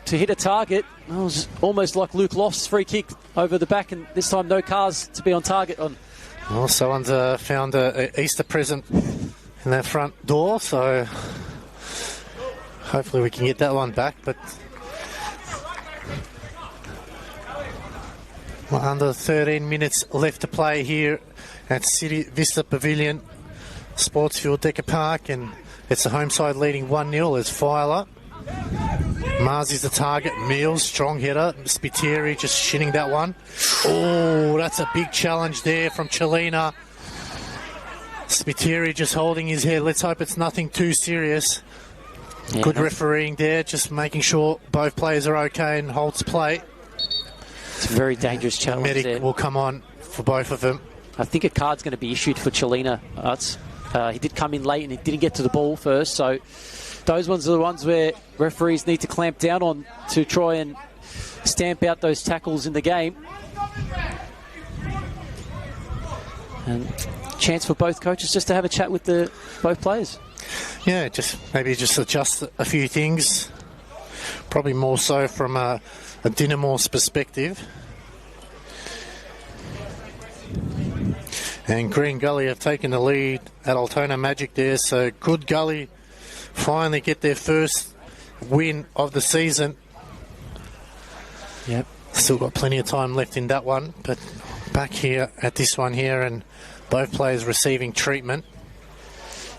to hit a target. It was almost like Luke Loft's free kick over the back, and this time no cars to be on target on. Well, someone's found an Easter present in their front door, so hopefully we can get that one back. But under 13 minutes left to play here at City Vista Pavilion, Sportsfield Decker Park, and it's the home side leading 1-0 as Filer. Mars is the target. Mills, strong header. Spiteri just shinning that one. Oh, that's a big challenge there from Chelina. Spiteri just holding his head. Let's hope it's nothing too serious. Yeah. Good refereeing there, just making sure both players are okay and holds play. It's a very dangerous challenge. Medic there will come on for both of them. I think a card's going to be issued for Chelina. He did come in late and he didn't get to the ball first, so those ones are the ones where referees need to clamp down on to try and stamp out those tackles in the game. And chance for both coaches just to have a chat with both players. Yeah, maybe just adjust a few things. Probably more so from a Dynamore's perspective. And Green Gully have taken the lead at Altona Magic there, so Good Gully finally get their first win of the season. Yep. Still got plenty of time left in that one, but back here at this one here, and both players receiving treatment.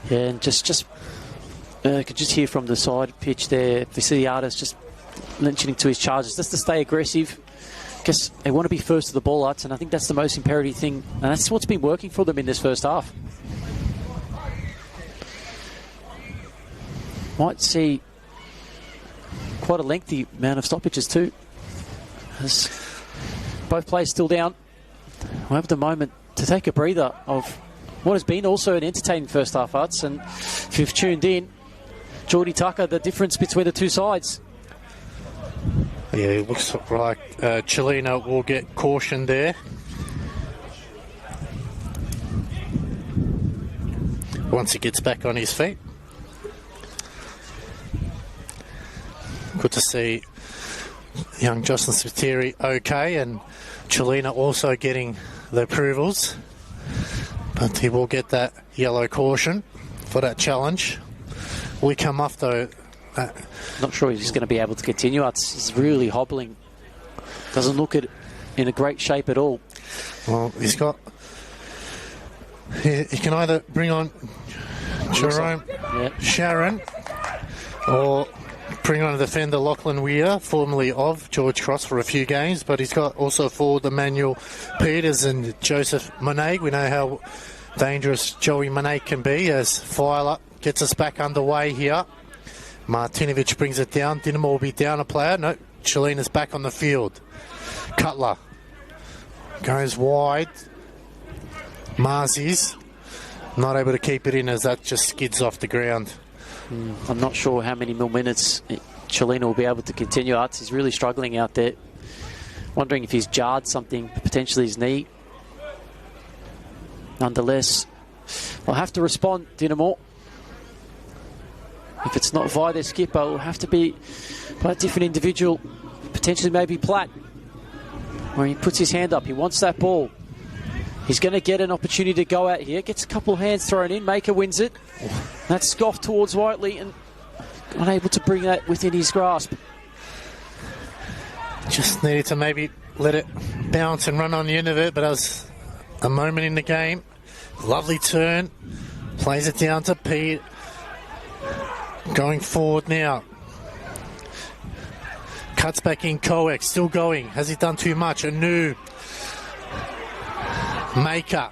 Yeah, and could just hear from the side pitch there, Vasiliadis just mentioning to his charges just to stay aggressive. Guess they want to be first to the ball, Utz, and I think that's the most imperative thing, and that's what's been working for them in this first half. Might see quite a lengthy amount of stoppages too. As both players still down, we'll have the moment to take a breather of what has been also an entertaining first half, Utz, and if you've tuned in, Geordie Tucker, the difference between the two sides. Yeah, it looks like Chelino will get cautioned there. Once he gets back on his feet. Good to see young Jocelyn Spiteri okay, and Chelino also getting the approvals. But he will get that yellow caution for that challenge. Will he come off though? Not sure he's going to be able to continue. He's really hobbling. Doesn't look in a great shape at all. Well, he can either bring on Jerome Sharon or bring on a defender Lachlan Weir, formerly of George Cross for a few games, but he's got also forward Emmanuel Peters and Joseph Monet. We know how dangerous Joey Monet can be as Filer gets us back underway here. Martinovic brings it down. Dinamo will be down a player. No, Chelina's back on the field. Cutler goes wide. Marzi's not able to keep it in as that just skids off the ground. I'm not sure how many more minutes Chelina will be able to continue. He's really struggling out there. Wondering if he's jarred something, potentially his knee. Nonetheless, I'll have to respond, Dinamo. If it's not via their skipper, it'll have to be by a different individual, potentially maybe Platt, where he puts his hand up. He wants that ball. He's going to get an opportunity to go out here. Gets a couple of hands thrown in. Maker wins it. That's scoffed towards Whiteley and unable to bring that within his grasp. Just needed to maybe let it bounce and run on the end of it, but that was a moment in the game. Lovely turn. Plays it down to Pete. Going forward now. Cuts back in Coex, still going. Has he done too much? Anu. Maker.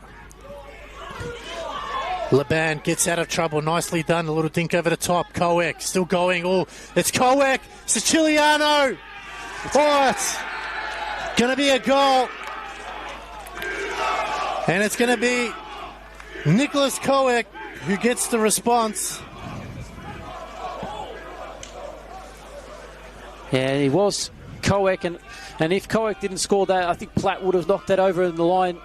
Laban gets out of trouble. Nicely done. A little dink over the top. Coex still going. Oh, it's Coex. Siciliano. Oh, it's going to be a goal. And it's going to be Nicholas Coex who gets the response. Yeah, he was Coex, and if Coex didn't score that, I think Platt would have knocked that over in the line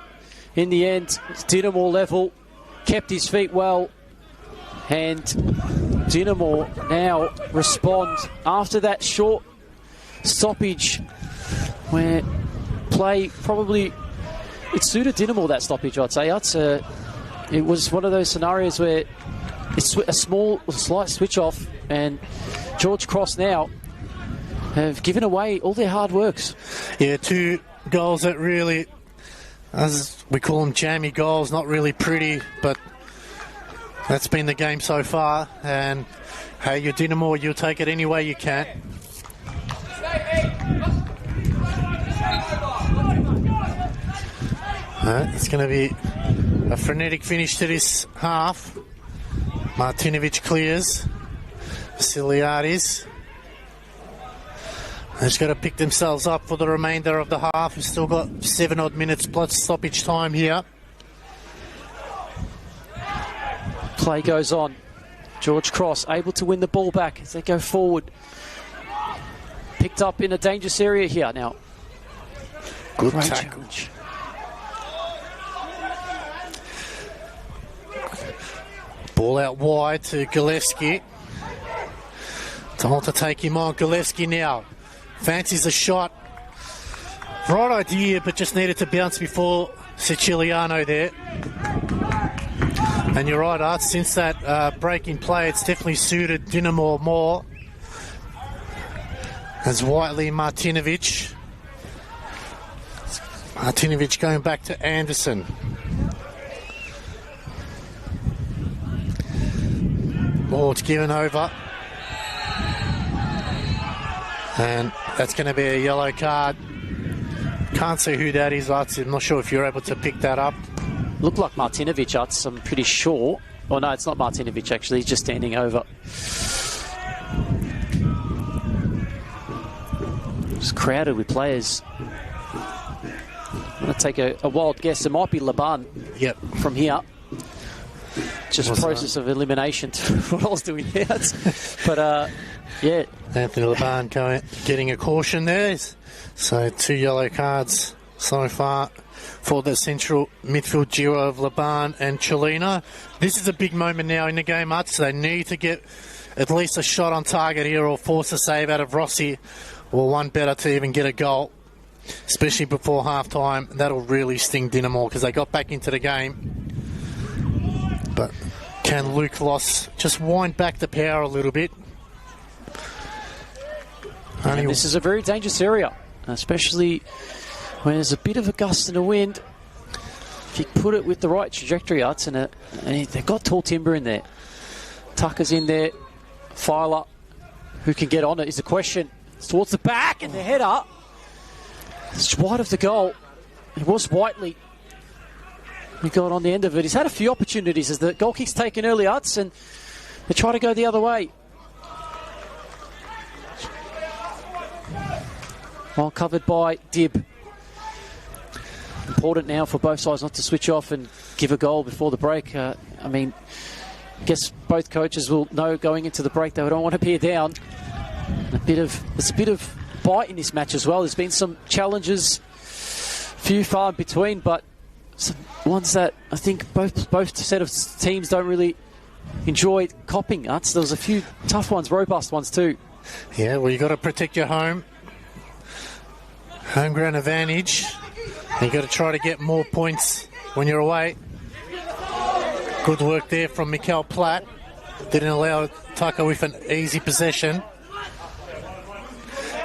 in the end. It's Dinamo level, kept his feet well, and Dinamo now respond after that short stoppage where play probably, it suited Dinamo, that stoppage, I'd say. It was one of those scenarios where it's a slight switch off, and George Cross now have given away all their hard works. Yeah, 2 goals that really, as we call them, jammy goals, not really pretty, but that's been the game so far. And hey, you're Dinamo, you'll take it any way you can. It's going to be a frenetic finish to this half. Martinovic clears. Vasiliadis. They've just got to pick themselves up for the remainder of the half. We've still got 7 odd minutes plus stoppage time here. Play goes on. George Cross able to win the ball back as they go forward. Picked up in a dangerous area here now. Good Great tackle. challenge. Ball out wide to Gillespie. Told to take him on. Gillespie now fancies the shot. Right idea, but just needed to bounce before Siciliano there. And you're right, Art, since that breaking play, it's definitely suited Dinamo more. As Whiteley Martinovic. Martinovic going back to Anderson. Ball's given over. And that's going to be a yellow card. Can't see who that is, Art. I'm not sure if you're able to pick that up. Looked like Martinovic, Art, I'm pretty sure. Oh, no, it's not Martinovic, actually. He's just standing over. It's crowded with players. I'm going to take a wild guess. It might be Laban. Yep. From here. Just process of elimination to what I was doing there. But, yeah. Anthony Laban getting a caution there. So 2 yellow cards so far for the central midfield duo of Laban and Chelina. This is a big moment now in the game, Art, so they need to get at least a shot on target here or force a save out of Rossi, or one better to even get a goal, especially before half-time. That'll really sting Dinamo because they got back into the game. But can Luke Loss just wind back the power a little bit? And this is a very dangerous area, especially when there's a bit of a gust in the wind. If you put it with the right trajectory, Arts, and they've got tall timber in there. Tucker's in there. Filer, who can get on it is the question. It's towards the back, and the header. It's wide of the goal. It was Whiteley who got on the end of it. He's had a few opportunities as the goal kick's taken early, Arts, and they try to go the other way. Well covered by Dib. Important now for both sides not to switch off and give a goal before the break. I mean, I guess both coaches will know going into the break they don't want to be down. There's a bit of bite in this match as well. There's been some challenges, few far in between, but some ones that I think both set of teams don't really enjoy copping. So there was a few tough ones, robust ones too. Yeah, well, you got to protect your home ground advantage. You got to try to get more points when you're away. Good work there from Mikel Platt. Didn't allow Tucker with an easy possession.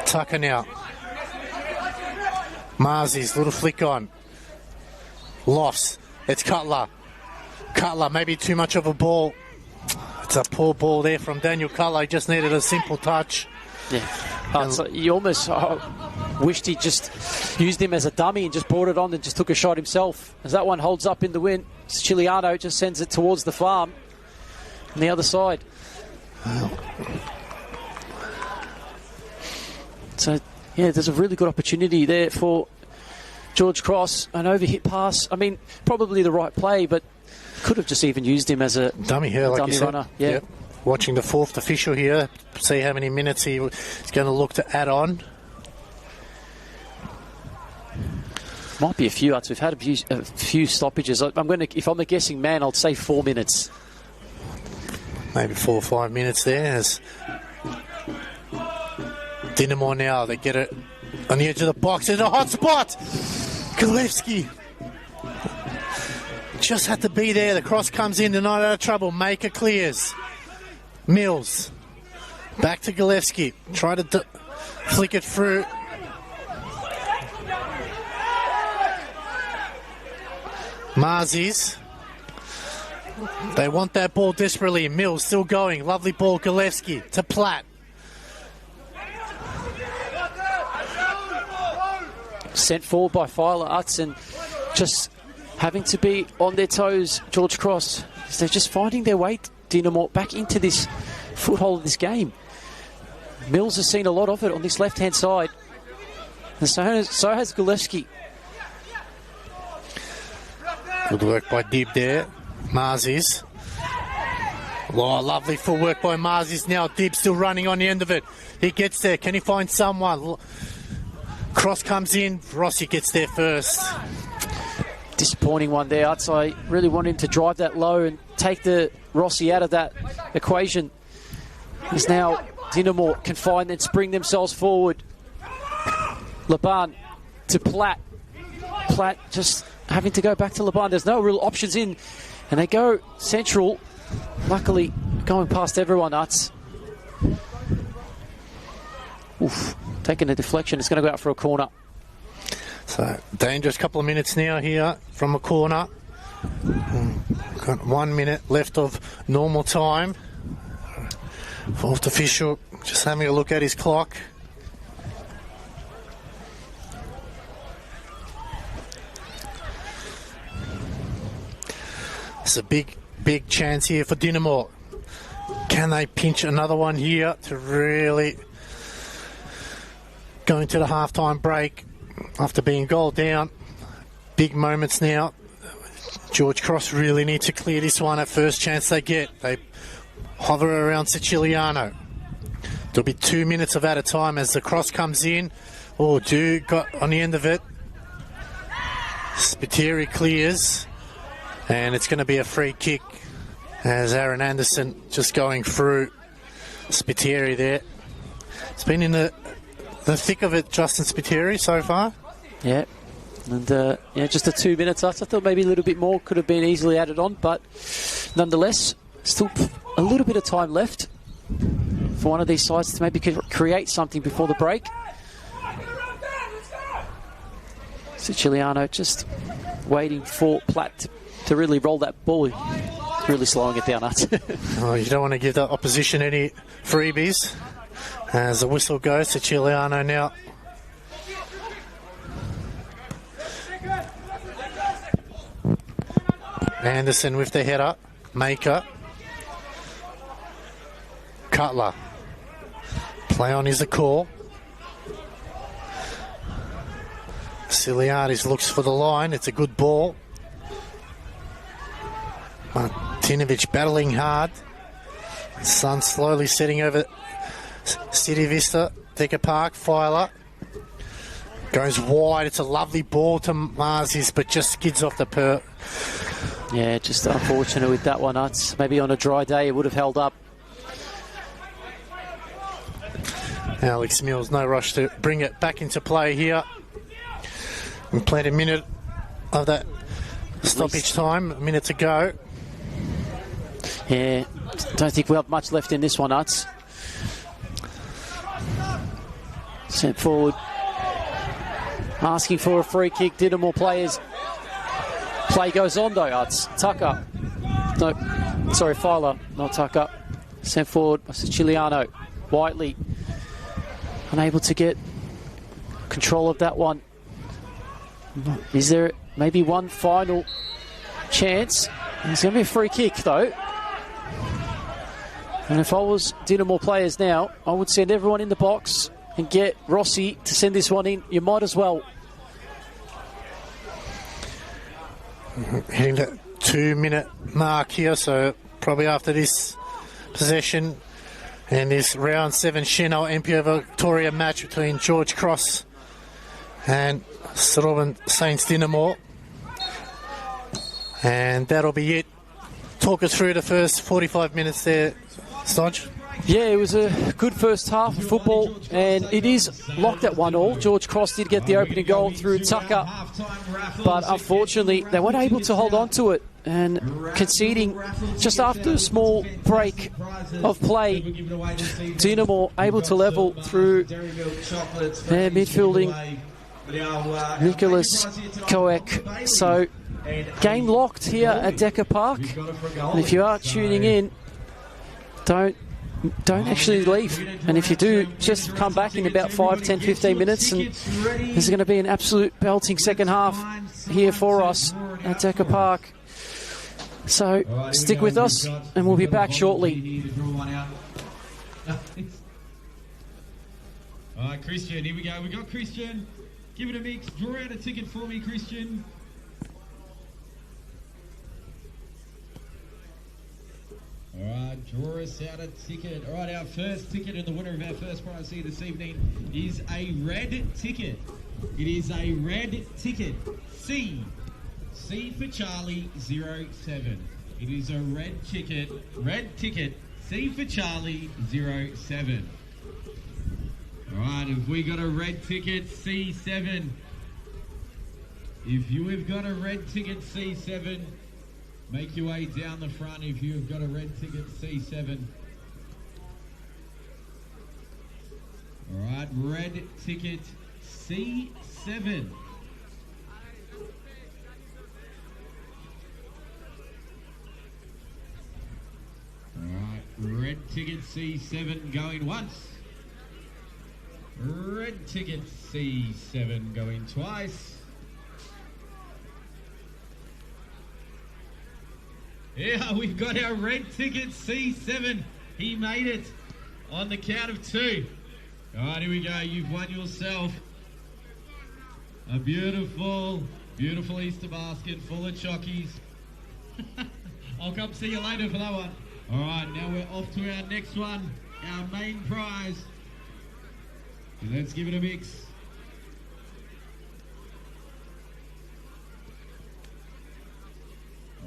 Tucker now. Marzi's little flick on. Loss. It's Cutler. Cutler, maybe too much of a ball. It's a poor ball there from Daniel Cutler. He just needed a simple touch. Yeah. So you almost wished he just used him as a dummy and just brought it on and just took a shot himself. As that one holds up in the wind, Siciliano just sends it towards the farm on the other side. So, yeah, there's a really good opportunity there for George Cross. An overhit pass. I mean, probably the right play, but could have just even used him as a dummy here, like dummy you said. Runner. Yeah. Yep. Watching the fourth official here, see how many minutes he's going to look to add on. Might be a few. We've had a few stoppages. If I'm a guessing man, I'd say 4 minutes. Maybe 4 or 5 minutes there. As Dinamo now, they get it on the edge of the box. There's a hot spot. Gillespie just had to be there. The cross comes in. They're not out of trouble. Maker clears. Mills back to Gillespie. Try to flick it through. Marzis. They want that ball desperately. Mills still going. Lovely ball, Gillespie to Platt. Sent forward by Filer, Utson, just having to be on their toes. George Cross, they're just finding their way, Dinamo, back into this foothold of this game. Mills has seen a lot of it on this left-hand side, and so has Gillespie. Good work by Dib there. Marzis. Oh, lovely footwork by Marzis now. Dib still running on the end of it. He gets there. Can he find someone? Cross comes in. Rossi gets there first. disappointing one there. I really wanted him to drive that low and take the Rossi out of that equation. He's now Dinamo can find and spring themselves forward. Laban to Platt. Platt just having to go back to Laban. There's no real options in. And they go central. Luckily, going past everyone, Uts. Oof, taking a deflection. It's going to go out for a corner. So, dangerous couple of minutes now here from a corner. Got 1 minute left of normal time. Fourth official just having a look at his clock. It's a big chance here for Dinamo. Can they pinch another one here to really go into the half-time break after being goal down? Big moments now. George Cross really need to clear this one at first chance they get. They hover around Siciliano. There'll be 2 minutes of at a time as the cross comes in. Oh, dude got on the end of it. Spiteri clears. And it's going to be a free kick as Aaron Anderson just going through Spiteri there. It's been in the thick of it, Justin Spiteri, so far. Yeah. And just the 2 minutes. I thought maybe a little bit more could have been easily added on, but nonetheless, still a little bit of time left for one of these sides to maybe create something before the break. Siciliano just waiting for Platt to really roll that ball. Really slowing it down. Oh, you don't want to give the opposition any freebies. As the whistle goes, Siciliano now. Anderson with the header. Maker. Cutler. Play on is the call. Siliadis looks for the line. It's a good ball. Martinovic battling hard. Sun slowly setting over City Vista. Decker Park. Filer. Goes wide. It's a lovely ball to Marzies, but just skids off the Yeah, just unfortunate with that one. Maybe on a dry day it would have held up. Alex Mills, no rush to bring it back into play here. We played a minute of that stoppage time, a minute to go. Yeah, don't think we have much left in this one, Uts. Sent forward. Asking for a free kick. Dinamo players. Play goes on though, Uts. Tucker. No, sorry, Filer, not Tucker. Sent forward by Siciliano. Whiteley. Unable to get control of that one. Is there maybe one final chance? There's going to be a free kick though. And if I was Dinamo players now, I would send everyone in the box and get Rossi to send this one in. You might as well. Hitting that 2 minute mark here, so probably after this possession and this round 7 Senol NPLM Victoria match between George Cross and Stroban Saints Dinamo. And that'll be it. Talk us through the first 45 minutes there, Stodge. Yeah, it was a good first half of football, and it is locked at 1-1. George Cross did get the opening goal through Tucker, but unfortunately they weren't able to hold on to it, and conceding just after a small break of play, Dinamo able to level through their midfielding Nicholas Koek. So game locked here at Decker Park, and if you are tuning in, don't actually leave, and if you do, just come back in about 5, 10, 15 minutes, and there's going to be an absolute belting second half here for us at Decker Park. So stick with us and we'll be back shortly. Alright, Christian, here we go. We got Christian. Give it a mix. Draw out a ticket for me, Christian. Alright, draw us out a ticket. Alright, our first ticket and the winner of our first prize here this evening is a red ticket. It is a red ticket. C for Charlie, 07. It is a red ticket, C for Charlie, 07. All right, have we got a red ticket, C7? If you have got a red ticket, C7, make your way down the front if you have got a red ticket, C7. All right, red ticket, C7. All right, red ticket, C7 going once. Red ticket, C7 going twice. Yeah, we've got our red ticket, C7. He made it on the count of 2. All right, here we go. You've won yourself a beautiful, beautiful Easter basket full of chockies. I'll come see you later for that one. All right, now we're off to our next one, our main prize. Let's give it a mix.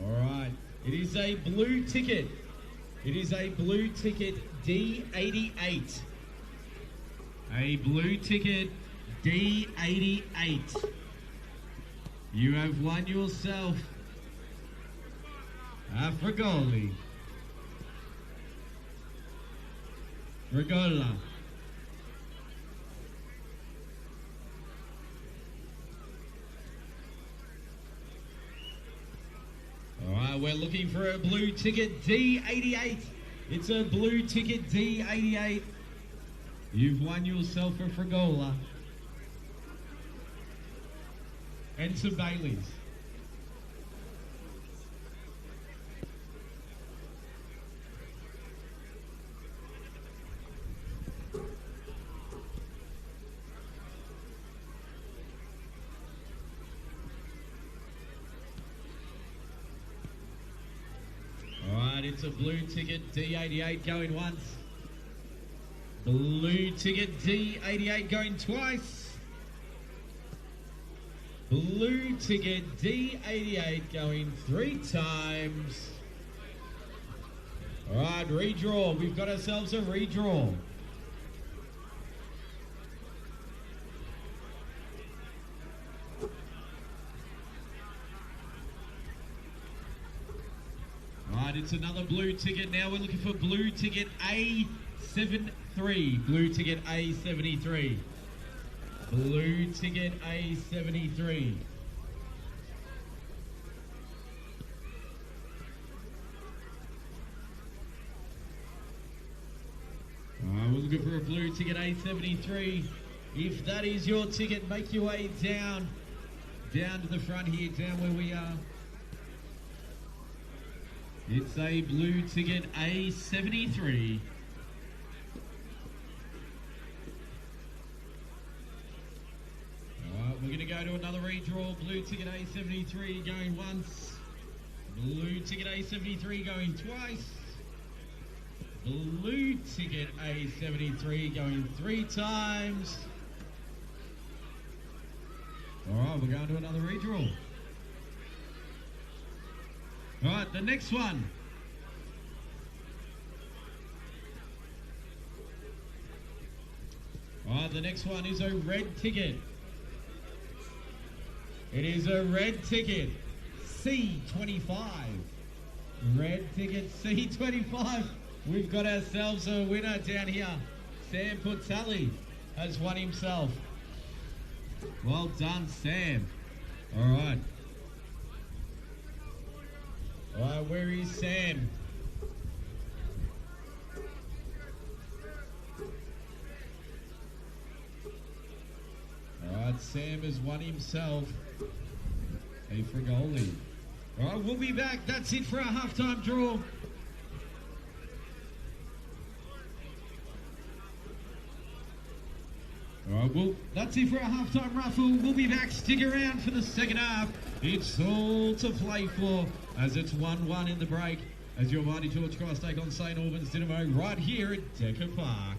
All right, it is a blue ticket. It is a blue ticket D88. A blue ticket D88. You have won yourself a Frigoli. Frigola. All right, we're looking for a blue ticket D88. It's a blue ticket D88. You've won yourself a Frigola and some Baileys. All right, it's a blue ticket D88 going once. Blue ticket D88 going twice. Blue ticket D88 going 3 times. All right, redraw. We've got ourselves a redraw. All right, it's another blue ticket. Now we're looking for blue ticket A73. Blue ticket A73. Blue ticket A73. We're looking for a blue ticket A73. If that is your ticket, make your way down to the front here, down where we are. It's a blue ticket A73. We're going to go to another redraw. Blue ticket A73 going once. Blue ticket A73 going twice. Blue ticket A73 going 3 times. All right, we're going to another redraw. All right, the next one. All right, the next one is a red ticket. It is a red ticket, C25. Red ticket, C25. We've got ourselves a winner down here. Sam Putelli has won himself. Well done, Sam. All right. All right, where is Sam? All right, Sam has won himself a Frigoli. All right, we'll be back. That's it for our halftime draw. All right, well, that's it for our halftime raffle. We'll be back. Stick around for the second half. It's all to play for as it's 1-1 in the break as your Mighty Torch Cross take on St. Albans Dynamo right here at Decker Park.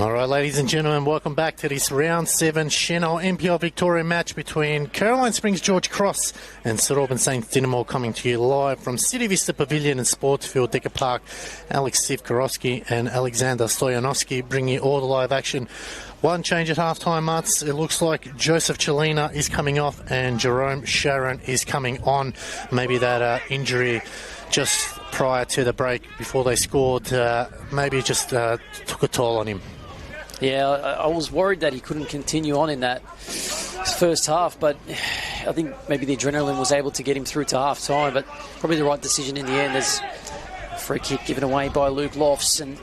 All right, ladies and gentlemen, welcome back to this round 7 Senol NPL Victoria match between Caroline Springs George Cross and St Albans Saints Dynamo, coming to you live from City Vista Pavilion and Sportsfield, Decker Park. Alex Sivkorowski and Alexander Stoyanovsky bringing you all the live action. One change at halftime, Mats. It looks like Joseph Chelina is coming off and Jerome Sharon is coming on. Maybe that injury just prior to the break before they scored maybe just took a toll on him. Yeah, I was worried that he couldn't continue on in that first half, but I think maybe the adrenaline was able to get him through to half time, but probably the right decision in the end. There's a free kick given away by Luke Lofts, and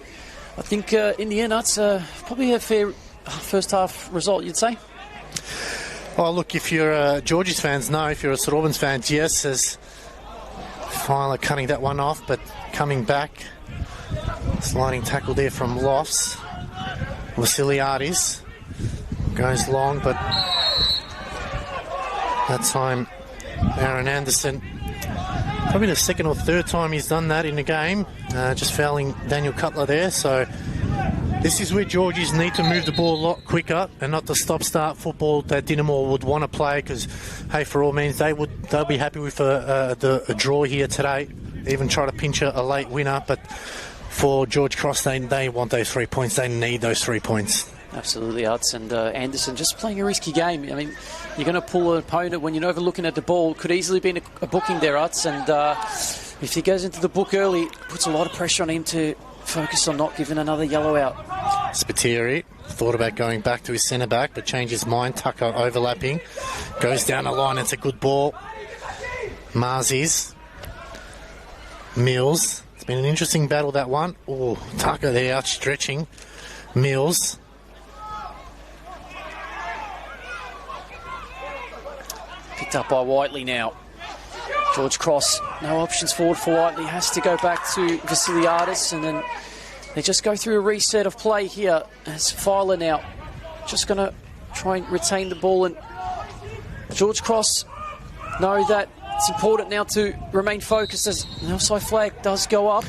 I think in the end that's probably a fair first half result, you'd say? Well, look, if you're Georges fans, no. If you're a St Albans fans, yes, as Filer cutting that one off, but coming back, sliding tackle there from Lofts. Vasiliadis goes long, but that time Aaron Anderson, probably the second or third time he's done that in the game, just fouling Daniel Cutler there. So this is where Georgies need to move the ball a lot quicker and not the stop-start football that Dynamo would want to play, because, hey, for all means, they'll be happy with a draw here today, even try to pinch a late winner, but for George Cross, they want those 3 points. They need those 3 points. Absolutely, Utz. And Anderson just playing a risky game. I mean, you're going to pull an opponent when you're not even looking at the ball. Could easily be a booking there, Utz. And if he goes into the book early, it puts a lot of pressure on him to focus on not giving another yellow out. Spiteri thought about going back to his centre-back, but changed his mind. Tucker overlapping. Goes down the line. It's a good ball. Marzis. Mills. It's been an interesting battle, that one. Oh, Tucker there outstretching Mills. Picked up by Whiteley now. George Cross, no options forward for Whiteley. Has to go back to Vasiliadis, and then they just go through a reset of play here. As Filer now just going to try and retain the ball, and George Cross know that it's important now to remain focused as the offside flag does go up.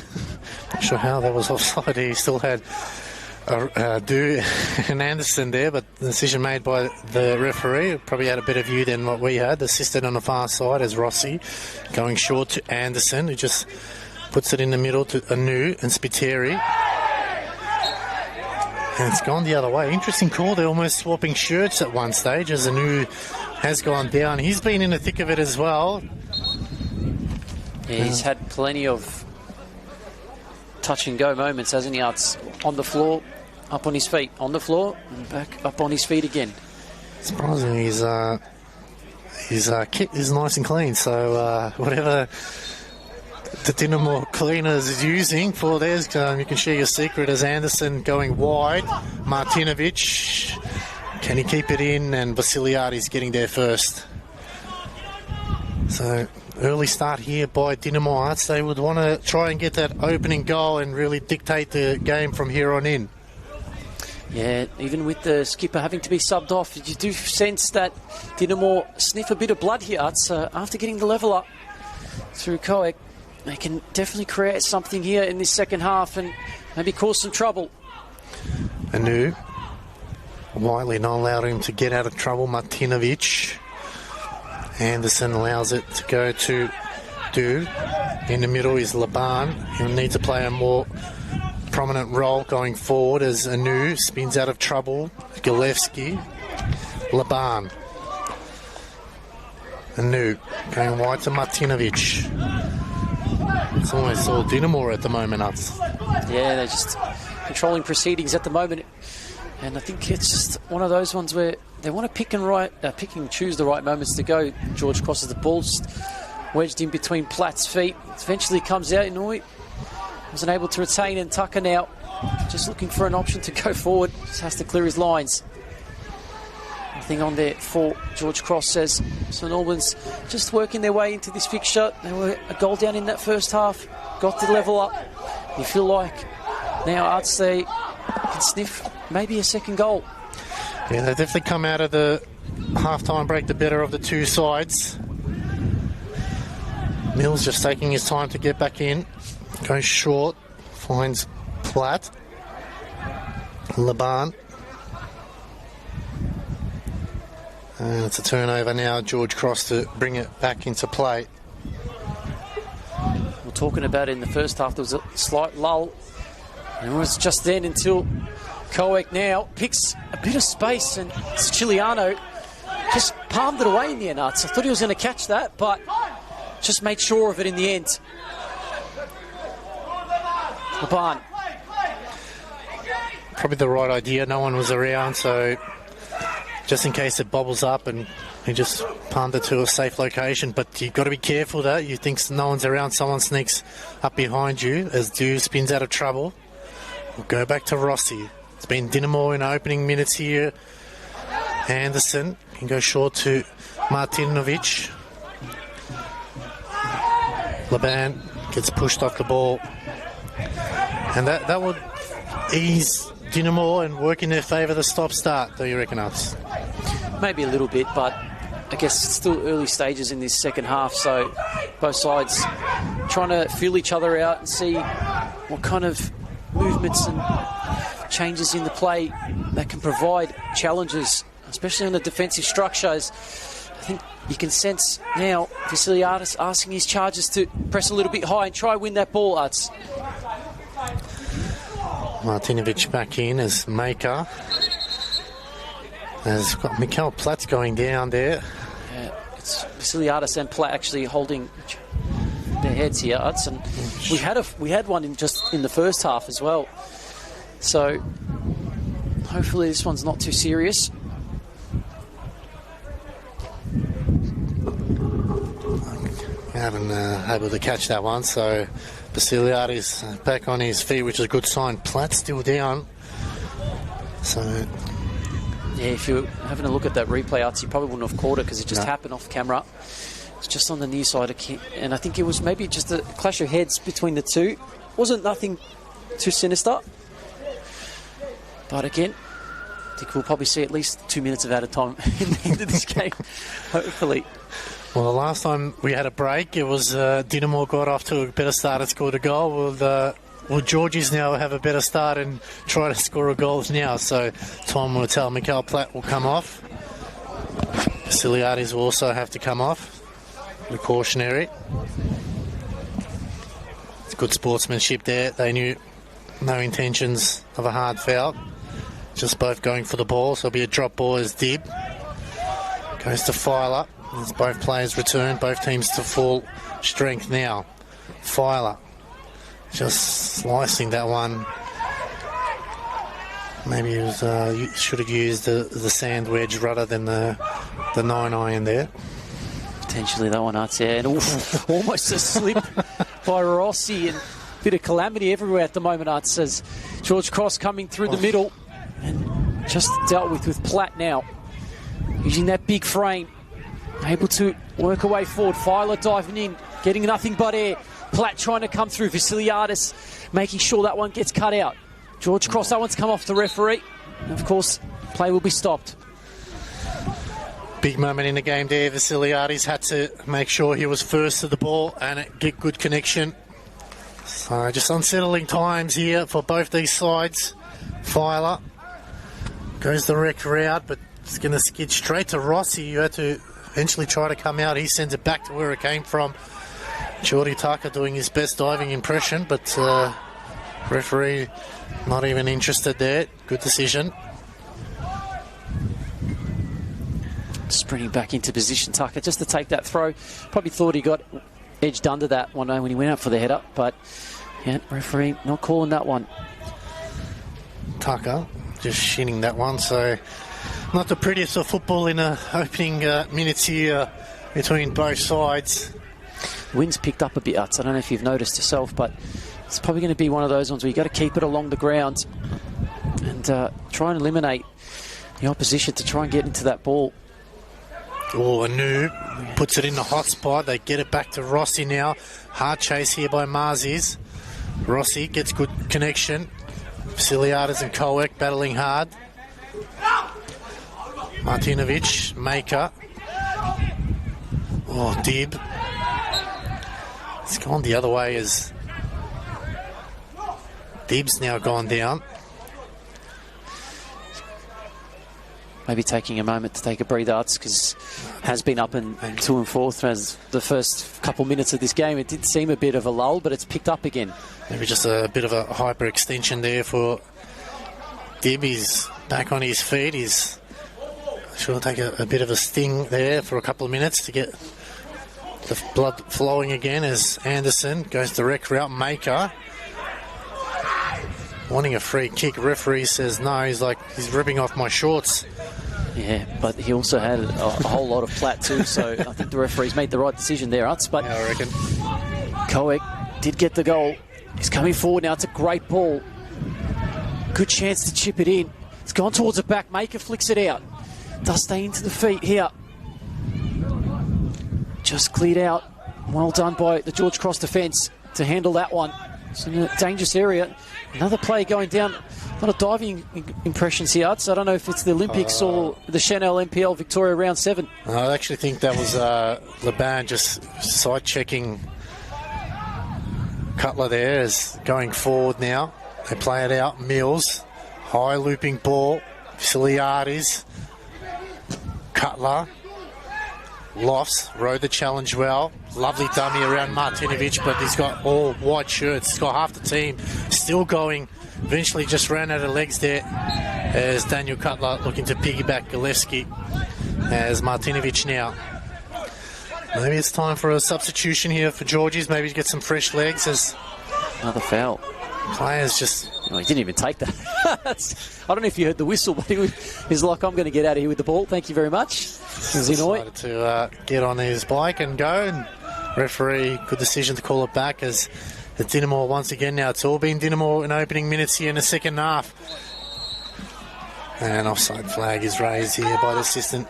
Not sure how that was offside. He still had Do and Anderson there, but the decision made by the referee probably had a better view than what we had. Assisted on the far side as Rossi going short to Anderson, who just puts it in the middle to Anu and Spiteri. And it's gone the other way. Interesting call. They're almost swapping shirts at one stage as Anu has gone down. He's been in the thick of it as well. Yeah, he's had plenty of touch and go moments, hasn't he? It's on the floor, up on his feet, on the floor, and back up on his feet again. Surprisingly, his kit is nice and clean. So whatever the Dynamo cleaners is using for theirs, you can share your secret as Anderson going wide. Martinovic, can he keep it in? And Vasiliadis getting there first. So early start here by Dynamo Arts. They would want to try and get that opening goal and really dictate the game from here on in. Yeah, even with the skipper having to be subbed off, you do sense that Dynamo sniff a bit of blood here, Arts. After getting the level up through Koek, they can definitely create something here in this second half and maybe cause some trouble. Anu. Whiteley not allowed him to get out of trouble. Martinovic. Anderson allows it to go to Do. In the middle is Laban. He'll need to play a more prominent role going forward as Anu spins out of trouble. Galevsky. Laban. Anu going wide to Martinovic. It's almost all Dynamo at the moment. Yeah, they're just controlling proceedings at the moment. And I think it's just one of those ones where they want to pick and choose the right moments to go. George crosses the ball, just wedged in between Platt's feet. Eventually comes out. Inouye wasn't able to retain, and Tucker now just looking for an option to go forward. Just has to clear his lines. Nothing on there for George Cross, says St Albans just working their way into this fixture. They were a goal down in that first half, got the level up. You feel like now Arts they can sniff maybe a second goal. Yeah, they definitely come out of the half-time break the better of the two sides. Mills just taking his time to get back in. Goes short, finds Platt. Laban. And it's a turnover now. George Cross to bring it back into play. We're talking about it in the first half. There was a slight lull. And it was just then until Koek now picks a bit of space, and Siciliano just palmed it away in the end. I thought he was going to catch that, but just made sure of it in the end. Laban. Probably the right idea. No one was around, so just in case it bobbles up, and he just palmed it to a safe location. But you've got to be careful that you think no one's around, someone sneaks up behind you as Dew spins out of trouble. We'll go back to Rossi. It's been Dinamo in opening minutes here. Anderson can go short to Martinovic. Laban gets pushed off the ball. And that would ease Dinamo and work in their favour the stop-start, do you reckon, Alex? Maybe a little bit, but I guess it's still early stages in this second half, so both sides trying to feel each other out and see what kind of movements and changes in the play that can provide challenges, especially on the defensive structures. I think you can sense now Vasiliadis asking his charges to press a little bit high and try and win that ball, Arts. Martinovic back in as Maker. Has got Mikael Platz going down there. Yeah, it's Vasiliadis and Platt actually holding their heads here, Arts, and we had one in the first half as well. So hopefully this one's not too serious. I haven't able to catch that one, so Vasiliadis back on his feet, which is a good sign. Platt still down. So yeah, if you're having a look at that replay, Arts, you probably wouldn't have caught it because it just happened off camera. It's just on the near side, and I think it was maybe just a clash of heads between the two. Wasn't nothing too sinister. But again, I think we'll probably see at least 2 minutes of added time in the end of this game, hopefully. Well, the last time we had a break, it was Dinamo got off to a better start and scored a goal. Will Georgies now have a better start and try to score a goal now? So time will tell. Mikael Platt will come off. Vasiliadis will also have to come off. The cautionary. It's good sportsmanship there. They knew no intentions of a hard foul. Just both going for the ball, so it'll be a drop ball as Dib goes to Filer. As both players return, both teams to full strength now. Filer just slicing that one. Maybe it was, should have used the sand wedge rather than the 9-iron there. Potentially that one, Arts, yeah. And almost a slip by Rossi, and a bit of calamity everywhere at the moment, Arts, as George Cross coming through the middle and just dealt with Platt now. Using that big frame, able to work away forward. Filer diving in, getting nothing but air. Platt trying to come through. Vasiliadis making sure that one gets cut out. George Cross, that one's come off the referee. And of course, play will be stopped. Big moment in the game there. Vasiliadis had to make sure he was first to the ball and get good connection. So just unsettling times here for both these sides. Filer goes the wreck route, but it's going to skid straight to Rossi. You had to eventually try to come out. He sends it back to where it came from. Jordi Tucker doing his best diving impression, but referee not even interested there. Good decision. Sprinting back into position, Tucker, just to take that throw. Probably thought he got edged under that one when he went out for the header, but yeah, referee not calling that one. Tucker just shinning that one, so not the prettiest of football in the opening minutes here between both sides. Wind's picked up a bit, Utz. I don't know if you've noticed yourself, but it's probably going to be one of those ones where you've got to keep it along the ground and try and eliminate the opposition to try and get into that ball. Oh, Anu puts it in the hot spot. They get it back to Rossi now. Hard chase here by Marzis. Rossi gets good connection. Vasiliadis and Koek battling hard. Martinovic, Maker. Oh, Dib. It's gone the other way as Dib's now gone down. maybe taking a moment to take a breather, because has been up and 2 and 4 as the first couple minutes of this game. It did seem a bit of a lull, but it's picked up again. Maybe just a bit of a hyperextension there for Dib. He's back on his feet. He's sure take a bit of a sting there for a couple of minutes to get the blood flowing again as Anderson goes direct route. Maker wanting a free kick. Referee says no. He's like, he's ripping off my shorts. Yeah, but he also had a whole lot of flat too, so I think the referee's made the right decision there, Utz. But yeah, I reckon. Koek did get the goal. He's coming forward now. It's a great ball. Good chance to chip it in. It's gone towards the back. Maker flicks it out. Does stay into the feet here. Just cleared out. Well done by the George Cross defence to handle that one. It's in a dangerous area. Another play going down. A lot of diving impressions here, so I don't know if it's the Olympics or the Senol NPL Victoria round 7. I actually think that was Laban just side-checking Cutler there as going forward now. They play it out. Mills. High looping ball. Vasiliadis. Cutler. Lofts rode the challenge well. Lovely dummy around Martinovic, but he's got all white shirts. He's got half the team still going. Eventually just ran out of legs there as Daniel Cutler looking to piggyback Gillespie as Martinovic now. Maybe it's time for a substitution here for Georgies. Maybe to get some fresh legs as another foul. Players just... Oh, he didn't even take that. I don't know if you heard the whistle, but he's like, I'm going to get out of here with the ball. Thank you very much. Decided to get on his bike and go. And referee, good decision to call it back as the Dinamo once again now. It's all been Dinamo in opening minutes here in the second half. And offside flag is raised here by the assistant.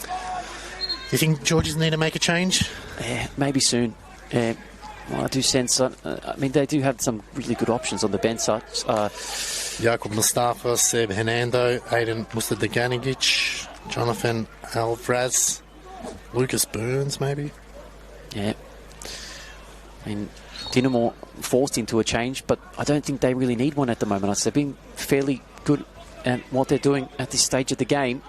Do you think Georgies need to make a change? Yeah, maybe soon. Well, I do sense... I mean, they do have some really good options on the bench. Jakub Mustafa, Seb Hernando, Aiden Mustadaganic, Jonathan Alvarez, Lucas Burns, maybe? Yeah. I mean, Dinamo forced into a change, but I don't think they really need one at the moment. They've been fairly good at what they're doing at this stage of the game.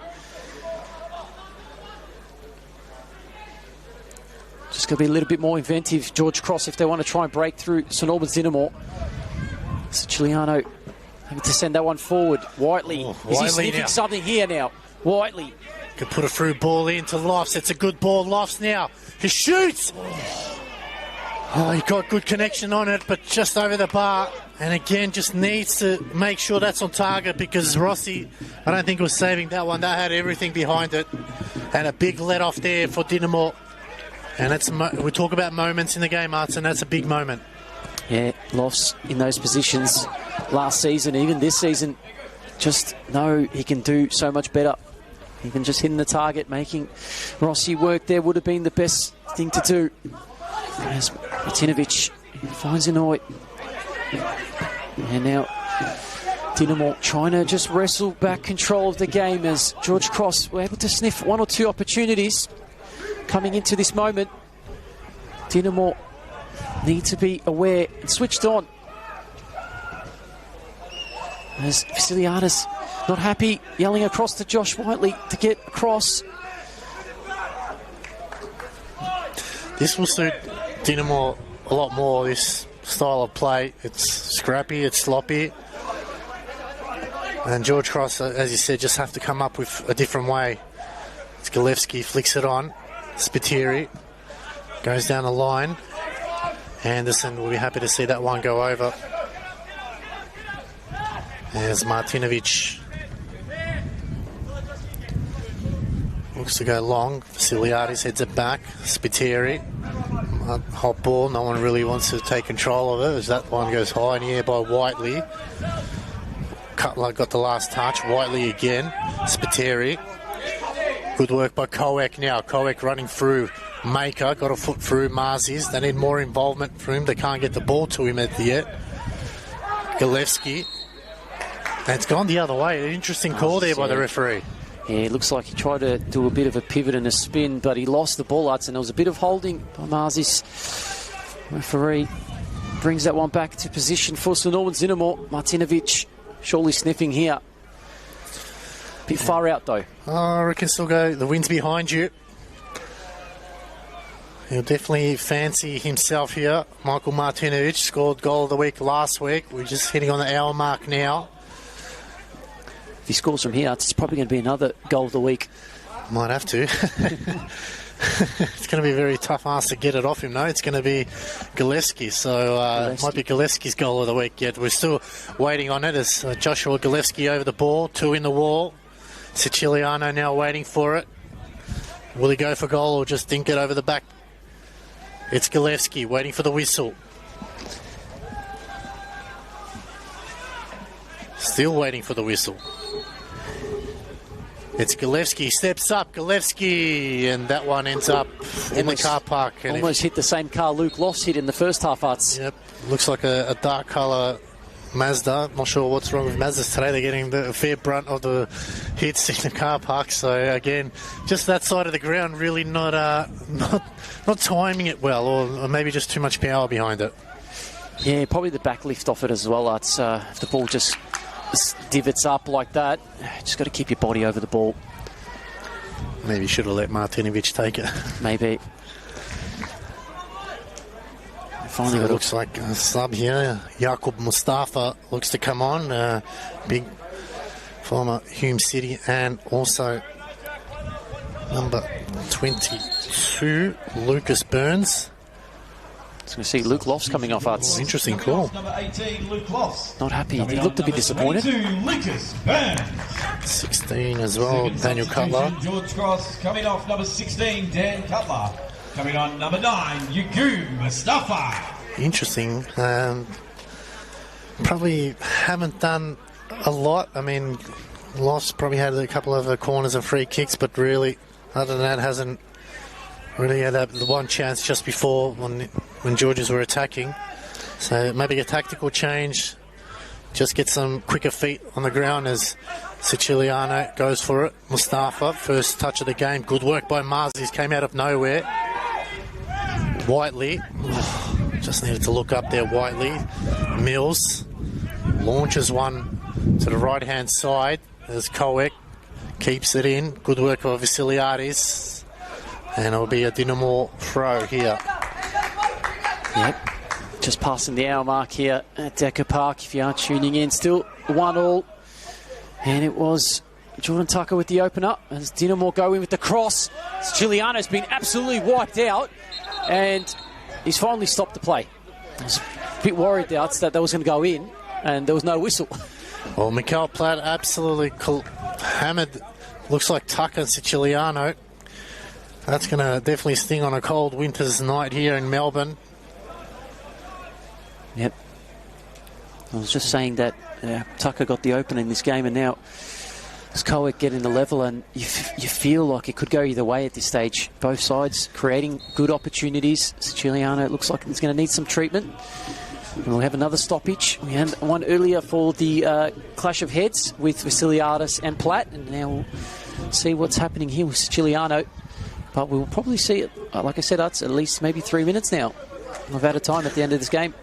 Just going to be a little bit more inventive, George Cross, if they want to try and break through St Albans Dinamo. Siciliano having to send that one forward. Whiteley, is he sniffing something here now? Whiteley. Could put a through ball into Lofts. It's a good ball. Lofts now. He shoots! Oh, he got good connection on it, but just over the bar. And again, just needs to make sure that's on target because Rossi, I don't think was saving that one. That had everything behind it. And a big let off there for Dinamo. And that's, we talk about moments in the game, Arts, and that's a big moment. Yeah, Lofts in those positions last season, even this season, just know he can do so much better. Even just hitting the target, making Rossi work there would have been the best thing to do. As Martinovic finds Inouye. And now Dinamo trying to just wrestle back control of the game as George Cross were able to sniff one or two opportunities coming into this moment. Dinamo need to be aware and switched on. As Vasiliadis not happy, yelling across to Josh Whiteley to get across. This will suit Dinamo a lot more, this style of play. It's scrappy, it's sloppy. And George Cross, as you said, just have to come up with a different way. Skalevsky flicks it on. Spiteri goes down the line. Anderson will be happy to see that one go over. There's Martinovic. Looks to go long. Vasiliadis heads it back. Spiteri. Hot ball. No one really wants to take control of it as that one goes high in the air by Whiteley. Cutler got the last touch. Whiteley again. Spiteri. Good work by Koek now. Koek running through. Maker got a foot through. Marzis. They need more involvement from him. They can't get the ball to him at the yet. Gillespie. And it's gone the other way. An interesting call there by the referee. Yeah, it looks like he tried to do a bit of a pivot and a spin, but he lost the ball, and there was a bit of holding by Marzis. Referee brings that one back to position for St Albans Dinamo. Martinovic surely sniffing here. bit far out though. I reckon still go. The wind's behind you. He'll definitely fancy himself here. Michael Martinovic scored goal of the week last week. We're just hitting on the hour mark now. If he scores from here, it's probably going to be another goal of the week. Might have to. It's going to be a very tough ask to get it off him, though. It's going to be Gillespie, so it might be Gillespie's goal of the week yet. We're still waiting on it as Joshua Gillespie over the ball, 2 in the wall. Siciliano now waiting for it. Will he go for goal or just dink it over the back? It's Gillespie waiting for the whistle. Still waiting for the whistle. It's Gillespie, steps up, Gillespie, and that one ends up in the car park. And almost hit the same car Luke Loss hit in the first half, Arts. Yep, looks like a dark colour Mazda. Not sure what's wrong with Mazdas today. They're getting the fair brunt of the hits in the car park. So again, just that side of the ground really not timing it well, or maybe just too much power behind it. Yeah, probably the back lift off it as well, Arts. If the ball just divots up like that, just got to keep your body over the ball. Maybe should have let Martinovic take it. Maybe. Finally, so it looks like a sub here. Jakub Mustafa looks to come on. Big former Hume City, and also number 22, Lucas Burns. So we see Luke Loss coming off, Arts. Interesting call. Number 18, Luke Loss. Not happy. He looked a bit disappointed. 22, Lucas Burns. 16 as well, Daniel Cutler. George Cross coming off number 16, Dan Cutler. Coming on number 9, Yagum Mustafa. Interesting. Probably haven't done a lot. I mean, Loss probably had a couple of corners and free kicks, but really, other than that, hasn't really had the one chance just before when Georges were attacking. So maybe a tactical change, just get some quicker feet on the ground as Siciliano goes for it. Mustafa, first touch of the game. Good work by Marzis, came out of nowhere. Whiteley, just needed to look up there, Whiteley. Mills launches one to the right-hand side as Koek keeps it in. Good work of Vasiliadis. And it'll be a Dinamo throw here. Yep. Just passing the hour mark here at Decker Park, if you are tuning in. Still 1-1. And it was Jordan Tucker with the opener as Dinamo go in with the cross. Giuliano's been absolutely wiped out, and he's finally stopped the play. I was a bit worried there that was going to go in, and there was no whistle. Well, Mikael Platt absolutely hammered, looks like Tucker and Siciliano. That's going to definitely sting on a cold winter's night here in Melbourne. Yep. I was just saying that Tucker got the open in this game, and now it's Koek getting the level, and you feel like it could go either way at this stage. Both sides creating good opportunities. Siciliano, it looks like it's going to need some treatment. And we'll have another stoppage. We had one earlier for the clash of heads with Vasiliadis and Platt, and now we'll see what's happening here with Siciliano. But we'll probably see it, like I said, at least maybe 3 minutes now. We've out of time at the end of this game.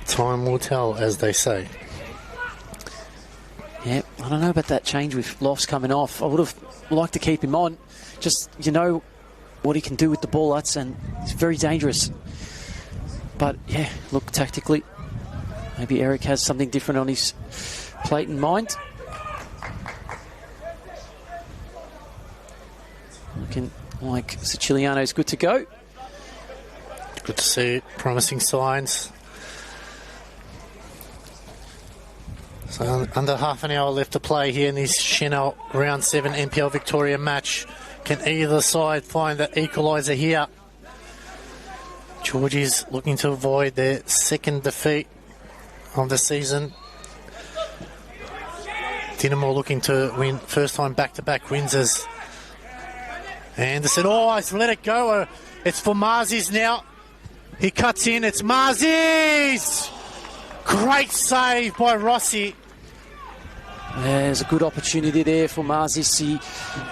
Time will tell, as they say. Yeah, I don't know about that change with Loss coming off. I would have liked to keep him on. Just, you know what he can do with the ball, and he's very dangerous. But, yeah, look, tactically, maybe Eric has something different on his plate in mind. Looking like Siciliano's good to go. Good to see it. Promising signs. So under half an hour left to play here in this Senol Round 7 NPL Victoria match. Can either side find the equaliser here? Georgie's looking to avoid their second defeat of the season. Dinamo looking to win first time back-to-back wins as Anderson. Oh, he's let it go. It's for Marzis now. He cuts in. It's Marzis! Great save by Rossi. There's a good opportunity there for Marzis. He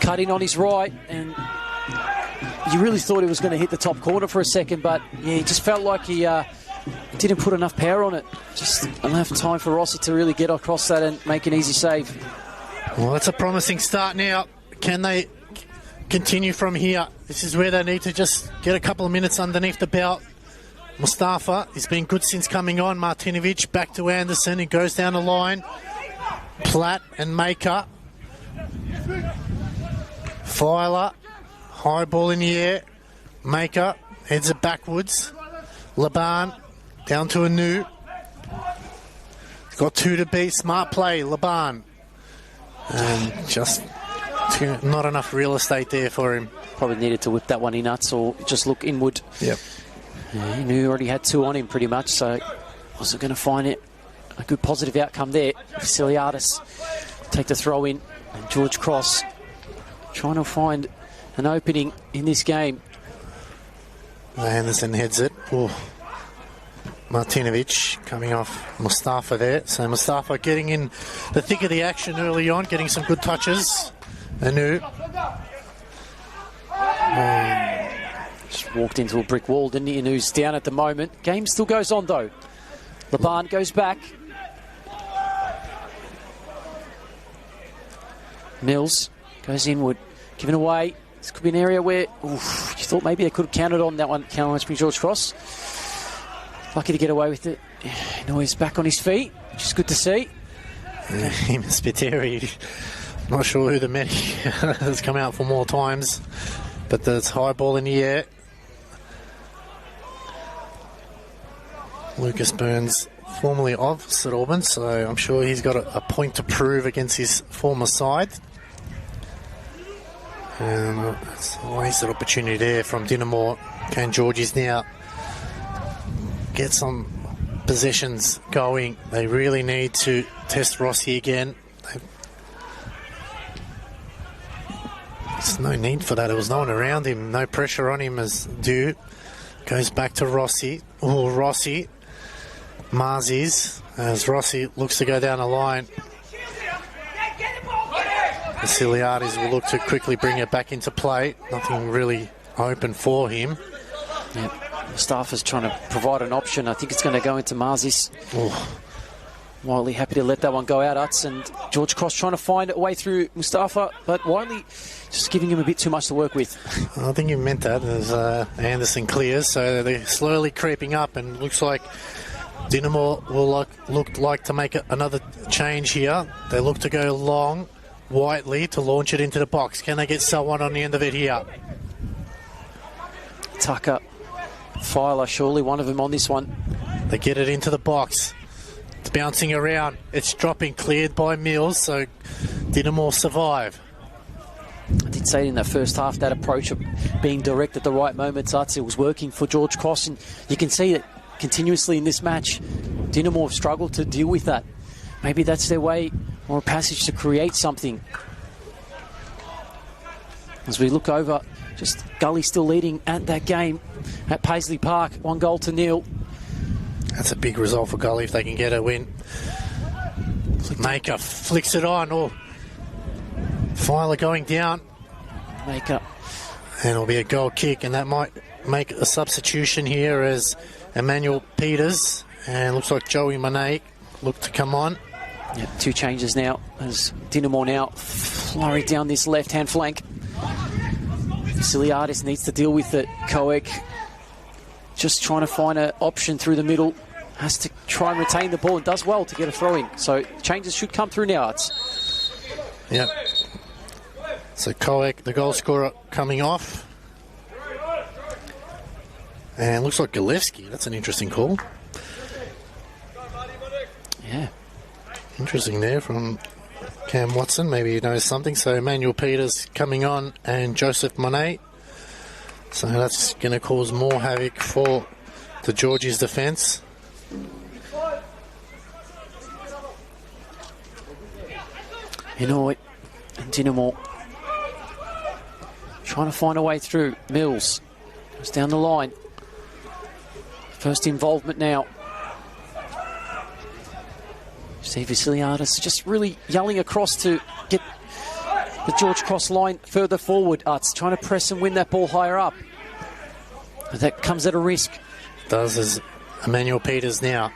cut in on his right, and you really thought he was going to hit the top corner for a second, but yeah, he just felt like he didn't put enough power on it. Just enough time for Rossi to really get across that and make an easy save. Well, that's a promising start now. Can they continue from here? This is where they need to just get a couple of minutes underneath the belt. Mustafa, he's been good since coming on. Martinovic back to Anderson. He goes down the line. Platt and Maker. Filer, high ball in the air. Maker heads it backwards. Laban down to Anu. He's got 2 to beat. Smart play, Laban. And just not enough real estate there for him. Probably needed to whip that one in nuts or just look inward. Yep. Yeah, he knew he already had 2 on him pretty much, so wasn't going to find it. A good positive outcome there. Vasiliadis take the throw in. And George Cross trying to find an opening in this game. Anderson heads it. Ooh. Martinovic coming off Mustafa there. So Mustafa getting in the thick of the action early on, getting some good touches. Anu. Just walked into a brick wall, didn't he? Anu's down at the moment. Game still goes on though. Laban goes back. Mills goes inward, giving away. This could be an area where you thought maybe they could have counted on that one. Caroline Spring George Cross. Lucky to get away with it. Now he's back on his feet, which is good to see. Him and Spiteri. Not sure who the medic has come out for more times, but there's high ball in the air. Lucas Burns, formerly of St Albans, so I'm sure he's got a point to prove against his former side. It's a wasted opportunity there from Dinamore. Can Georgies now get some possessions going? They really need to test Rossi again. There's no need for that. There was no one around him. No pressure on him as due. Goes back to Rossi. Oh, Rossi. Marzis as Rossi looks to go down the line. Vasiliadis will look to quickly bring it back into play. Nothing really open for him. Yeah. Mustafa's trying to provide an option. I think it's going to go into Marzis. Wiley happy to let that one go out, Utz, and George Cross trying to find a way through Mustafa, but Wiley just giving him a bit too much to work with. I think you meant that as Anderson clears, so they're slowly creeping up, and looks like Dinamo will look like to make another change here. They look to go long, Whiteley to launch it into the box. Can they get someone on the end of it here? Tucker, Filer, surely one of them on this one. They get it into the box. It's bouncing around. It's dropping, cleared by Mills, so Dinamo survive. I did say in the first half that approach of being direct at the right moments, it was working for George Cross, and you can see that continuously in this match. Dinamo have struggled to deal with that. Maybe that's their way or a passage to create something. As we look over, just Gully still leading at that game at Paisley Park, 1-0. That's a big result for Gully if they can get a win. Maker flicks it on. Oh, Filer going down. Maker. And it'll be a goal kick, and that might make a substitution here as Emmanuel Peters and looks like Joey Monet look to come on. Yeah, 2 changes now as Dinamo now flurry down this left-hand flank. Vasiliadis needs to deal with it. Koek just trying to find an option through the middle. Has to try and retain the ball and does well to get a throw in. So changes should come through now. Yep. So Koek, the goal scorer, coming off. And looks like Galevsky. That's an interesting call. Yeah. Interesting there from Cam Watson. Maybe he knows something. So Emmanuel Peters coming on and Joseph Monet. So that's going to cause more havoc for the Georgies' defence. You know what? And Dinamo trying to find a way through. Mills goes down the line. First involvement now. See Vasiliadis just really yelling across to get the George Cross line further forward. Utz trying to press and win that ball higher up. But that comes at a risk. Does as Emmanuel Peters now.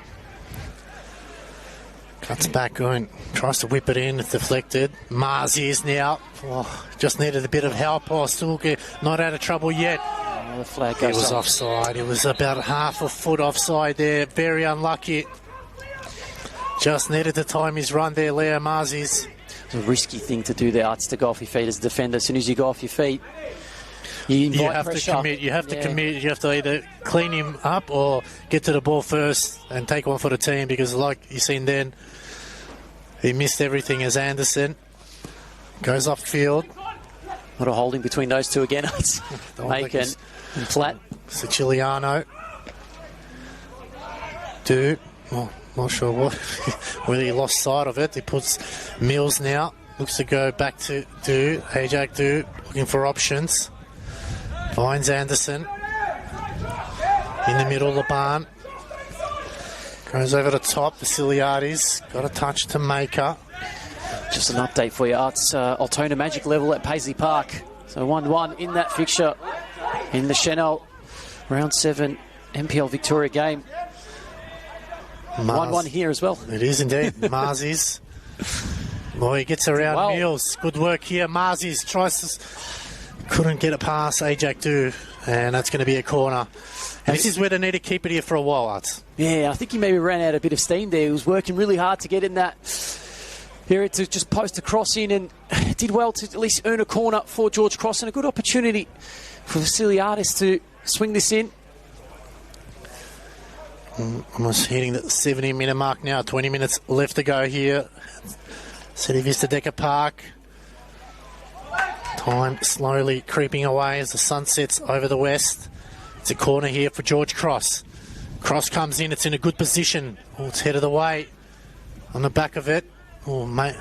Cuts back going, tries to whip it in, it's deflected. Mars is now. Oh, just needed a bit of help. Oh, still not out of trouble yet. Oh, the flag It goes was up. offside. It was about half a foot offside there. Very unlucky. Just needed to time his run there, Leo Marzis. It's a risky thing to do there, Arts, to go off your feet as a defender. As soon as you go off your feet, you have to commit. You have to commit. You have to either clean him up or get to the ball first and take one for the team, because like you seen then, he missed everything as Anderson goes upfield. What a holding between those two again. Make and Platt. Siciliano. Not sure whether he lost sight of it. He puts Mills now. Looks to go back to Ajak looking for options. Finds Anderson. In the middle of the barn. Goes over the top. Vasiliades got a touch to Maker. Just an update for you, Arts. Altona Magic level at Paisley Park. So 1-1 in that fixture in the Senol round 7 NPL Victoria game. 1-1 here as well. It is indeed. Marzis. Boy, he gets around Mills. Good work here. Marzis tries to... Couldn't get it past Ajak and that's going to be a corner. And this is where they need to keep it here for a while, Arts. Yeah, I think he maybe ran out a bit of steam there. He was working really hard to get in that area to just post a cross in, and did well to at least earn a corner for George Cross, and a good opportunity for Vasiliades to swing this in. Almost hitting the 70-minute mark now. 20 minutes left to go here. City Vista Decker Park. Time slowly creeping away as the sun sets over the west. It's a corner here for George Cross. Cross comes in. It's in a good position. Oh, it's headed away on the back of it. Oh, mate.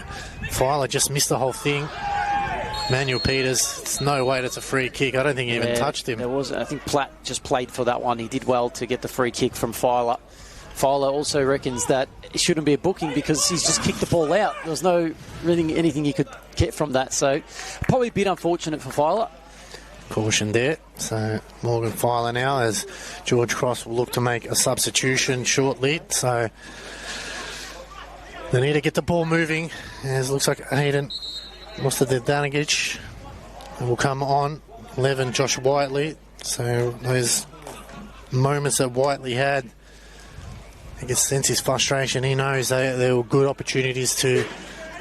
Filer just missed the whole thing. Manuel Peters, it's no way that's a free kick. I don't think he even touched him. There was, I think Platt just played for that one. He did well to get the free kick from Filer. Filer also reckons that it shouldn't be a booking because he's just kicked the ball out. There was no really anything he could get from that. So probably a bit unfortunate for Filer. Caution there. So Morgan Filer now, as George Cross will look to make a substitution shortly. So they need to get the ball moving. As it looks like Hayden Mostadanagic will come on. 11, Josh Whiteley. So those moments that Whiteley had, I can sense his frustration. He knows there were good opportunities to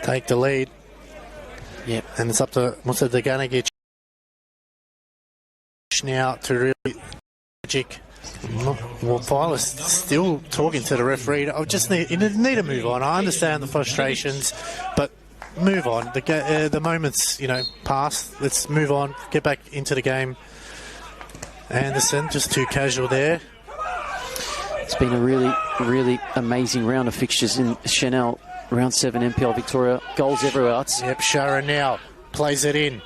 take the lead. Yep. And it's up to Mostadanagic now to really magic. Well, Filer's still talking to the referee. You need to move on. I understand the frustrations, but move on. The moments, passed. Let's move on. Get back into the game. Anderson, just too casual there. It's been a really, really amazing round of fixtures in Senol, round 7 NPL Victoria. Goals everywhere. Yep, Sharon now plays it in.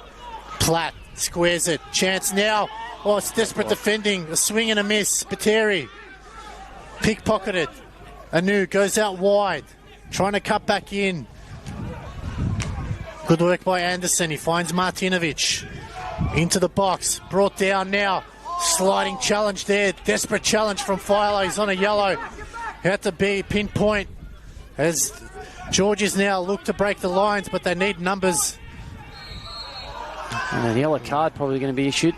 Platt squares it. Chance now. Oh, it's desperate defending. A swing and a miss. Pateri pickpocketed. Anu goes out wide. Trying to cut back in. Good work by Anderson. He finds Martinovic. Into the box. Brought down now. Sliding challenge there. Desperate challenge from Philo. He's on a yellow. Had to be pinpoint. As Georges now look to break the lines, but they need numbers. And a yellow card probably going to be issued.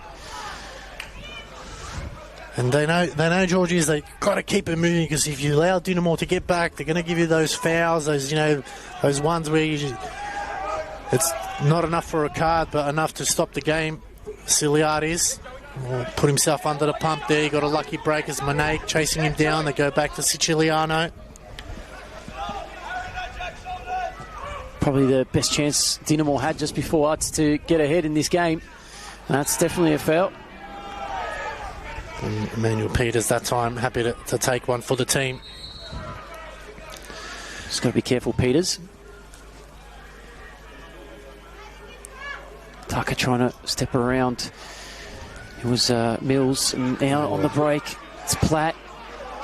And they know Georges, they got to keep it moving, because if you allow Dinamo to get back, they're going to give you those fouls, those ones where it's not enough for a card, but enough to stop the game. Siliades put himself under the pump there. He got a lucky break as Monet chasing him down. They go back to Siciliano. Probably the best chance Dinamo had just before us to get ahead in this game. And that's definitely a foul. And Emmanuel Peters that time happy to take one for the team. Just got to be careful, Peters. Tucker trying to step around. It was Mills, and now on the break, it's Platt.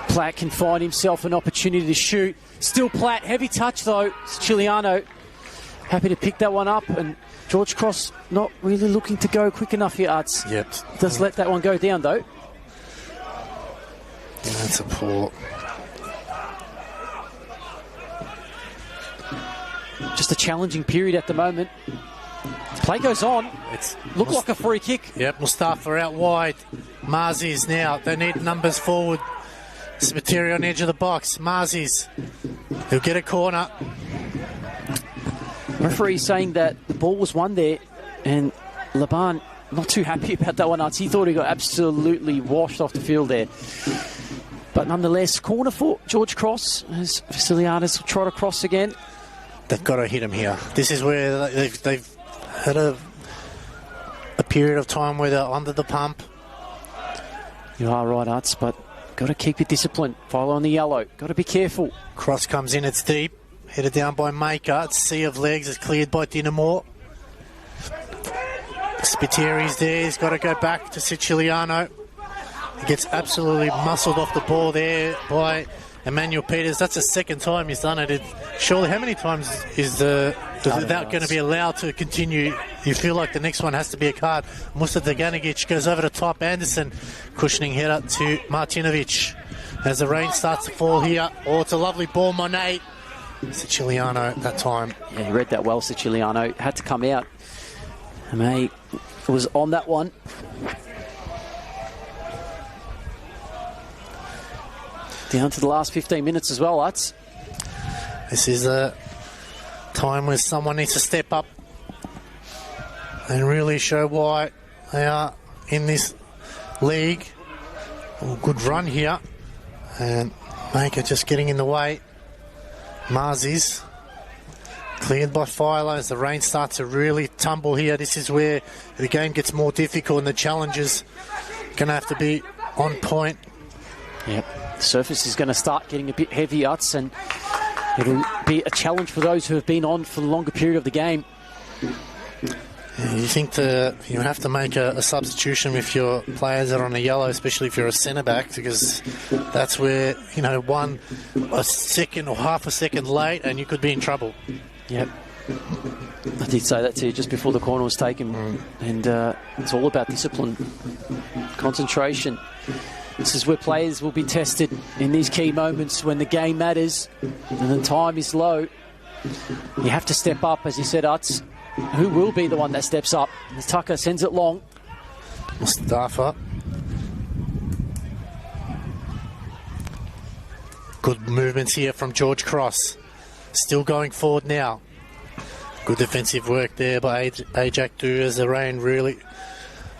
Platt can find himself an opportunity to shoot. Still Platt, heavy touch though. Chiliano happy to pick that one up, and George Cross not really looking to go quick enough here, Arts. Yep. Does let that one go down though. That's a poor. Just a challenging period at the moment. Play goes on. It's Looked like a free kick. Yep, Mustafa out wide. Marzi's now. They need numbers forward. Spiteri on the edge of the box. Marzi's. He'll get a corner. Referee saying that the ball was won there, and Laban not too happy about that one. He thought he got absolutely washed off the field there. But nonetheless, corner for George Cross as Vasiliadis will try to cross again. They've got to hit him here. This is where they've had a period of time where they're under the pump. You are right, Arts, but got to keep your discipline. Follow on the yellow. Got to be careful. Cross comes in, it's deep. Headed down by Maker. It's sea of legs. It's cleared by Dinamore. Spiteri's there. He's got to go back to Siciliano. He gets absolutely muscled off the ball there by Emmanuel Peters. That's the second time he's done it. Surely, how many times is that going to be allowed to continue? You feel like the next one has to be a card. Musa Deganagic goes over the top. Anderson cushioning header to Martinovic as the rain starts to fall here. Oh, it's a lovely ball, Monet. Siciliano at that time. Yeah, he read that well, Siciliano. Had to come out. May was on that one. Down to the last 15 minutes as well, Utz. This is a time where someone needs to step up and really show why they are in this league. Oh, good run here. And Maker just getting in the way. Marzi's cleared by Philo as the rain starts to really tumble here. This is where the game gets more difficult and the challenges going to have to be on point. Yep. The surface is going to start getting a bit heavy, Utz, and it'll be a challenge for those who have been on for the longer period of the game. Yeah, you think you have to make a substitution if your players are on the yellow, especially if you're a centre-back, because that's where, a second or half a second late and you could be in trouble. Yep. I did say that to you just before the corner was taken. And it's all about discipline, concentration. This is where players will be tested in these key moments when the game matters and the time is low. You have to step up, as you said, Utz. Who will be the one that steps up? As Tucker sends it long. Mustafa. Good movements here from George Cross. Still going forward now. Good defensive work there by Ajak Du as the rain really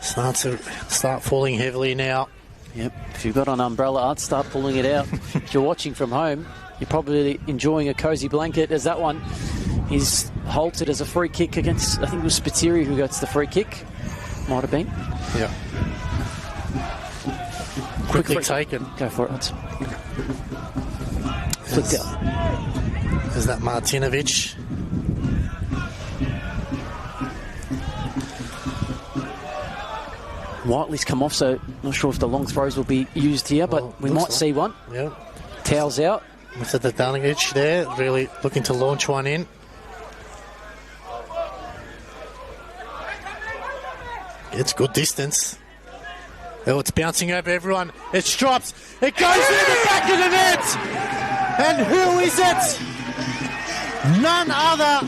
starts to falling heavily now. Yep, if you've got an umbrella, I'd start pulling it out. If you're watching from home, you're probably enjoying a cosy blanket, as that one is halted as a free kick against, I think it was Spiteri who gets the free kick. Might have been. Yeah. Quickly taken. Go for it. Flicked out. There's that Martinovic. Whiteley's come off, so not sure if the long throws will be used here, but we might see one. Yeah. Towels out. Mr. Danigic there, really looking to launch one in. It's good distance. Oh, it's bouncing over everyone. It drops. It goes in the back of the net. And who is it? None other.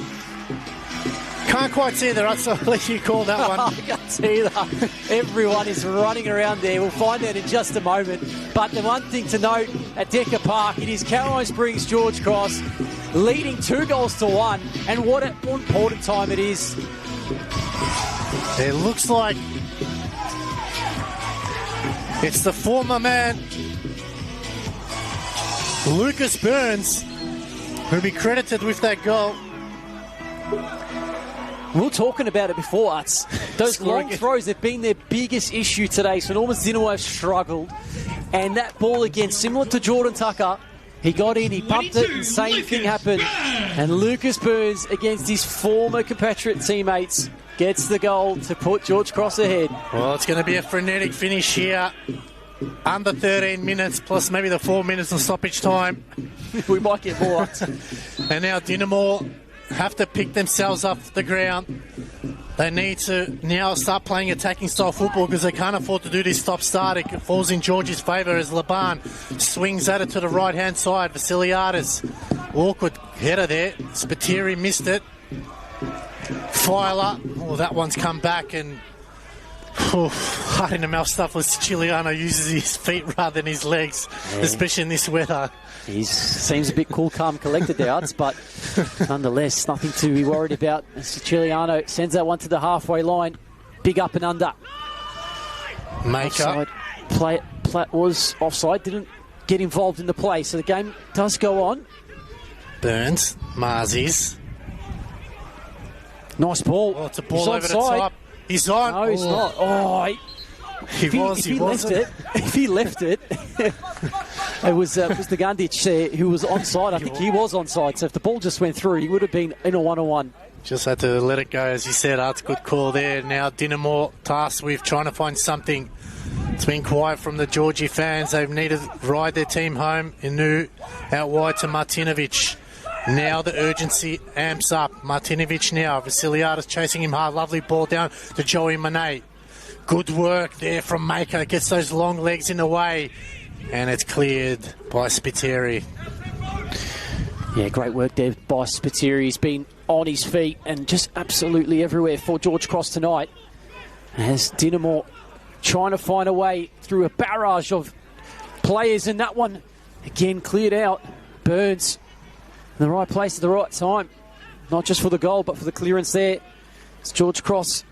Can't quite see the right, so I'll let you call that one. I can't see that. Everyone is running around there. We'll find out in just a moment. But the one thing to note at Decker Park, it is Caroline Springs George Cross leading 2-1. And what an important time it is. It looks like it's the former man, Lucas Burns, who'll be credited with that goal. We were talking about it before, Utz. Those long throws have been their biggest issue today. So Norman's Dinamo have struggled. And that ball again, similar to Jordan Tucker, he got in, he pumped it, and the same thing happened. And Lucas Burns, against his former compatriot teammates, gets the goal to put George Cross ahead. Well, it's going to be a frenetic finish here. Under 13 minutes, plus maybe the 4 minutes of stoppage time. We might get more. And now Dinamo have to pick themselves off the ground. They need to now start playing attacking style football because they can't afford to do this stop-start. It falls in George's favour as Laban swings at it to the right-hand side. Vasiliadis, awkward header there. Spiteri missed it. Filer, that one's come back and hard in the mouth stuff as Siciliano uses his feet rather than his legs, especially in this weather. He seems a bit cool, calm, collected there, but nonetheless, nothing to be worried about. Siciliano sends that one to the halfway line. Big up and under. Maker. Platt was offside, didn't get involved in the play, so the game does go on. Burns, Marzies. Nice ball. Oh, it's a ball over the top. He's on. No, he's not. Oh, he left it. If he left it, it was the Gandic who was onside. I think he was onside. So if the ball just went through, he would have been in a one-on-one. Just had to let it go, as you said. That's a good call there. Now Dinamo tasked with trying to find something. It's been quiet from the Georgie fans. They've needed to ride their team home. Inu out wide to Martinovic. Now the urgency amps up. Martinovic now. Vasiliadis chasing him hard. Lovely ball down to Joey Monet. Good work there from Maker. Gets those long legs in the way. And it's cleared by Spiteri. Yeah, great work there by Spiteri. He's been on his feet and just absolutely everywhere for George Cross tonight. As Dinamo trying to find a way through a barrage of players. And that one, again, cleared out. Burns in the right place at the right time. Not just for the goal, but for the clearance there. It's George Cross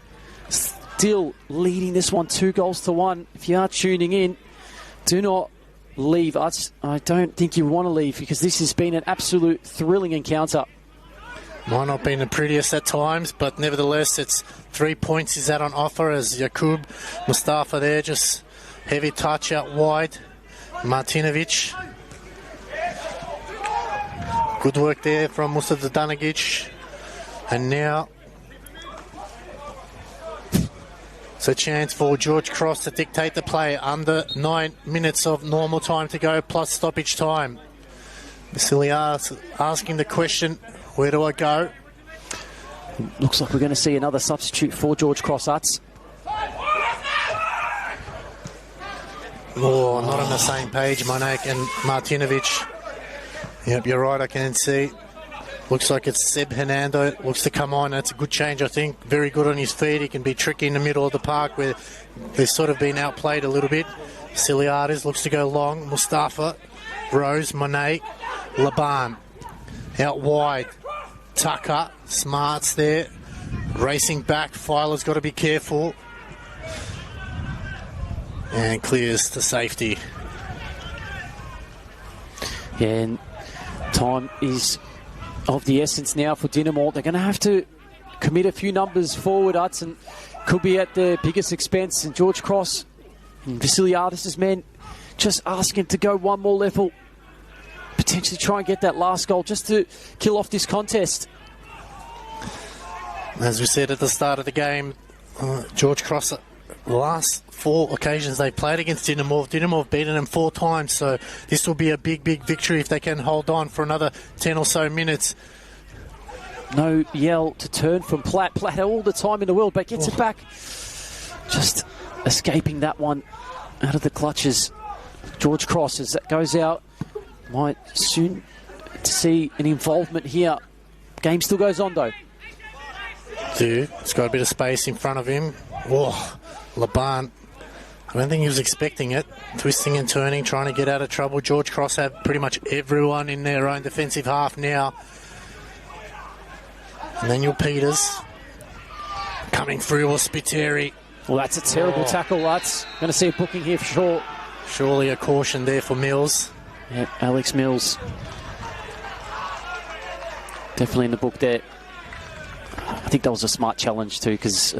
still leading this one 2-1. If you are tuning in, do not leave. I don't think you want to leave because this has been an absolute thrilling encounter. Might not been the prettiest at times, but nevertheless, it's 3 points is that on offer as Yakub Mustafa there, just heavy touch out wide. Martinovic. Good work there from Mustafa Danagic. And now it's a chance for George Cross to dictate the play. Under 9 minutes of normal time to go, plus stoppage time. Vasiliadis asking the question, where do I go? Looks like we're going to see another substitute for George Cross. Oh, not on the same page, Monak and Martinovic. Yep, you're right, I can see. Looks like it's Seb Hernando. Looks to come on. That's a good change, I think. Very good on his feet. He can be tricky in the middle of the park where they've sort of been outplayed a little bit. Vasiliadis looks to go long. Mustafa, Rose, Monet, Laban. Out wide. Tucker, Smarts there. Racing back. Filer's got to be careful. And clears to safety. Yeah, and time is of the essence now for Dinamo. They're going to have to commit a few numbers forward, Hudson. Could be at the biggest expense. And George Cross and Vasiliadis' men just asking to go one more level. Potentially try and get that last goal just to kill off this contest. As we said at the start of the game, George Cross, the last 4 occasions they played against Dinamo have beaten them 4 times, so this will be a big victory if they can hold on for another 10 or so minutes. No yell to turn from Platt. Platt had all the time in the world, but gets it back. Just escaping that one out of the clutches. George Cross, as that goes out, might soon to see an involvement here. Game still goes on, though. He's got a bit of space in front of him. Oh, Laban, I don't think he was expecting it. Twisting and turning, trying to get out of trouble. George Cross have pretty much everyone in their own defensive half now. Manuel Peters coming through, or Spiteri. Well, that's a terrible tackle, Lutz. Going to see a booking here for sure. Surely a caution there for Mills. Yep, Alex Mills. Definitely in the book there. I think that was a smart challenge too, because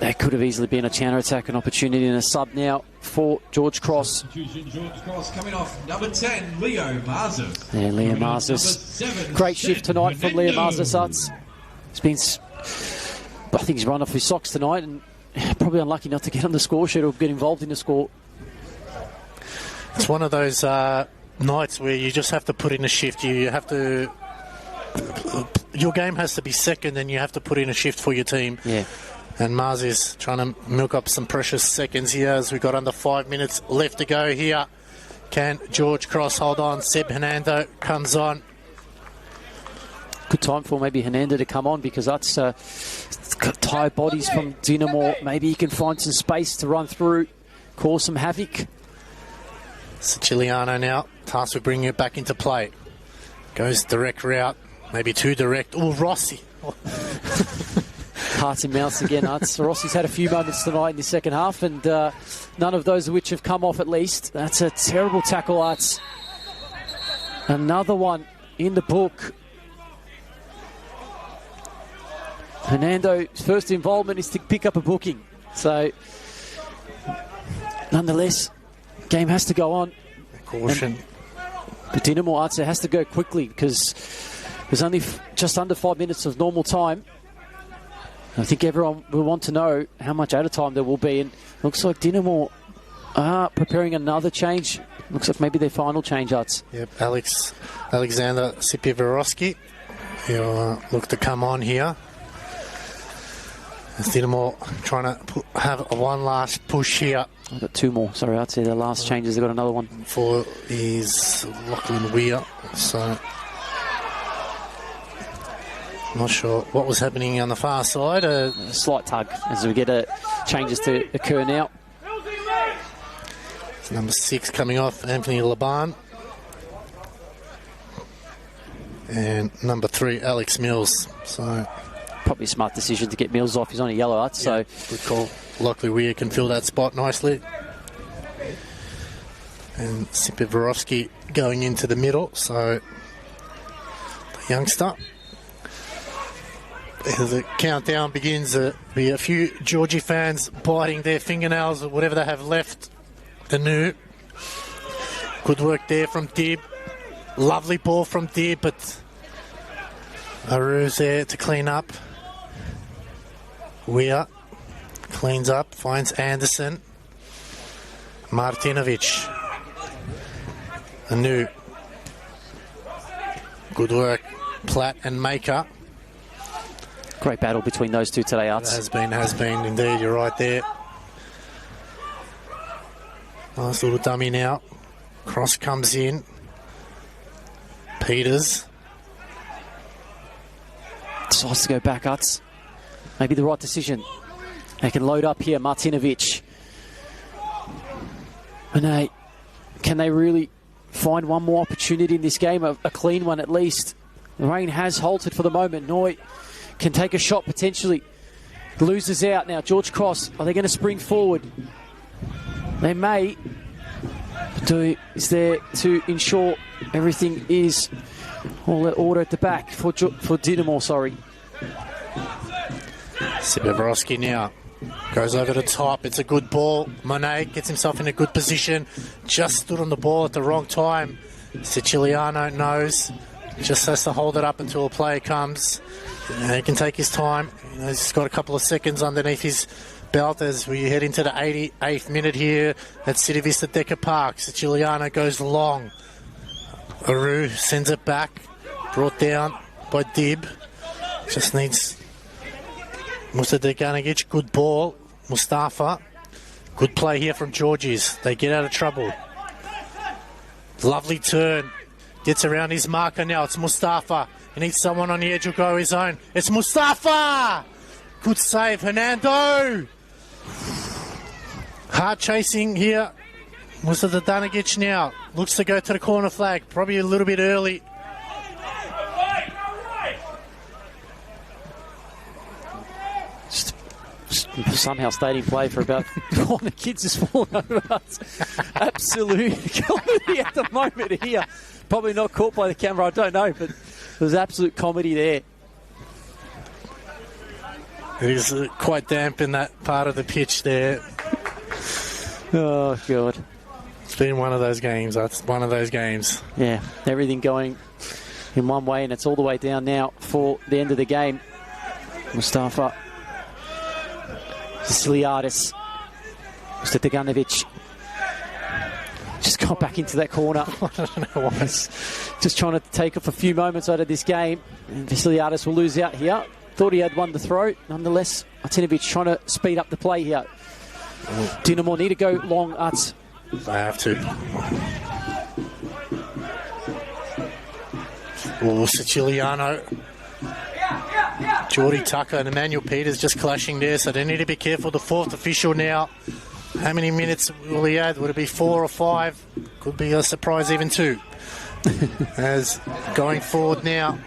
that could have easily been a counter-attack, an opportunity, and a sub now for George Cross. George Cross coming off number 10, Leo Marzis. Yeah, Leo Marzis. Great shift tonight from Leo Marzis. He's been, I think he's run off his socks tonight, and probably unlucky not to get on the score sheet or get involved in the score. It's one of those nights where you just have to put in a shift. You have to your game has to be second, and you have to put in a shift for your team. Yeah. And Mars is trying to milk up some precious seconds here as we've got under 5 minutes left to go here. Can George Cross hold on? Seb Hernando comes on. Good time for maybe Hernando to come on, because that's tired bodies from Dinamo. Maybe he can find some space to run through, cause some havoc. Siciliano now, tasked with bringing it back into play. Goes direct route, maybe too direct. Oh, Rossi. Hearts and mouths again, Arts. Rossi's had a few moments tonight in the second half, and none of those of which have come off at least. That's a terrible tackle, Arts. Another one in the book. Hernando's first involvement is to pick up a booking. So, nonetheless, game has to go on. Caution. But Dinamo Arts has to go quickly, because there's only just under 5 minutes of normal time. I think everyone will want to know how much out of time there will be, and looks like Dinamo are preparing another change. Looks like maybe their final change, Arts. Yep, Alexander Sipivorowski. He'll look to come on here. As Dinamo trying to have one last push here. I've got two more. Sorry, Arts. The last changes, they've got another one. For is Lachlan Weir. So, not sure what was happening on the far side. A slight tug as we get changes to occur now. It's number 6 coming off, Anthony Laban. And number 3, Alex Mills. So, probably a smart decision to get Mills off. He's on a yellow, Arts. Yeah, so good call. Lockley Weir can fill that spot nicely. And Sipivorowski going into the middle. So, the youngster. As the countdown begins, there'll be a few Georgie fans biting their fingernails or whatever they have left. The new. Good work there from Dib. Lovely ball from Dib, but Aru's there to clean up. Weir cleans up, finds Anderson. Martinovic. Anu. Good work, Platt and Maker. Great battle between those two today, Arts. Has been indeed, you're right there. Nice little dummy now. Cross comes in. Peters. Decides to go back, Arts. Maybe the right decision. They can load up here, Martinovic. And can they really find one more opportunity in this game? A clean one at least. The rain has halted for the moment. Noy can take a shot potentially. Loses out now. George Cross, are they going to spring forward? They may. Is there to ensure everything is all that order at the back for Dinamo, sorry. Sipivorowski now goes over the top. It's a good ball. Monet gets himself in a good position. Just stood on the ball at the wrong time. Siciliano knows. Just has to hold it up until a player comes. He can take his time. He's got a couple of seconds underneath his belt as we head into the 88th minute here at City Vista Decker Park. Siciliano goes long. Aru sends it back. Brought down by Dib. Just needs Mustafa Ganigic. Good ball. Mustafa. Good play here from Georgies. They get out of trouble. Lovely turn. Gets around his marker now. It's Mustafa. He needs someone on the edge who'll go his own. It's Mustafa! Good save, Hernando! Hard chasing here. Mustafa Danagic now. Looks to go to the corner flag. Probably a little bit early. Just somehow stayed in play for about one of the kids has fallen over. Absolute comedy at the moment here. Probably not caught by the camera, I don't know, but there's absolute comedy there. It is quite damp in that part of the pitch there. Oh, God. It's been one of those games. That's one of those games. Yeah, everything going in one way, and it's all the way down now for the end of the game. Mustafa Siciliadis. Stetaganovic. just got back into that corner. I don't know why. Just trying to take off a few moments out of this game. And Vasiliadis will lose out here. Thought he had one to throw. Nonetheless, Martinovic trying to speed up the play here. Dinamo need to go long, Arts. They have to. Oh, Siciliano. Geordie Tucker and Emmanuel Peters just clashing there, so they need to be careful. The fourth official now. How many minutes will he add? Would it be 4 or 5? Could be a surprise, even 2. As going forward now,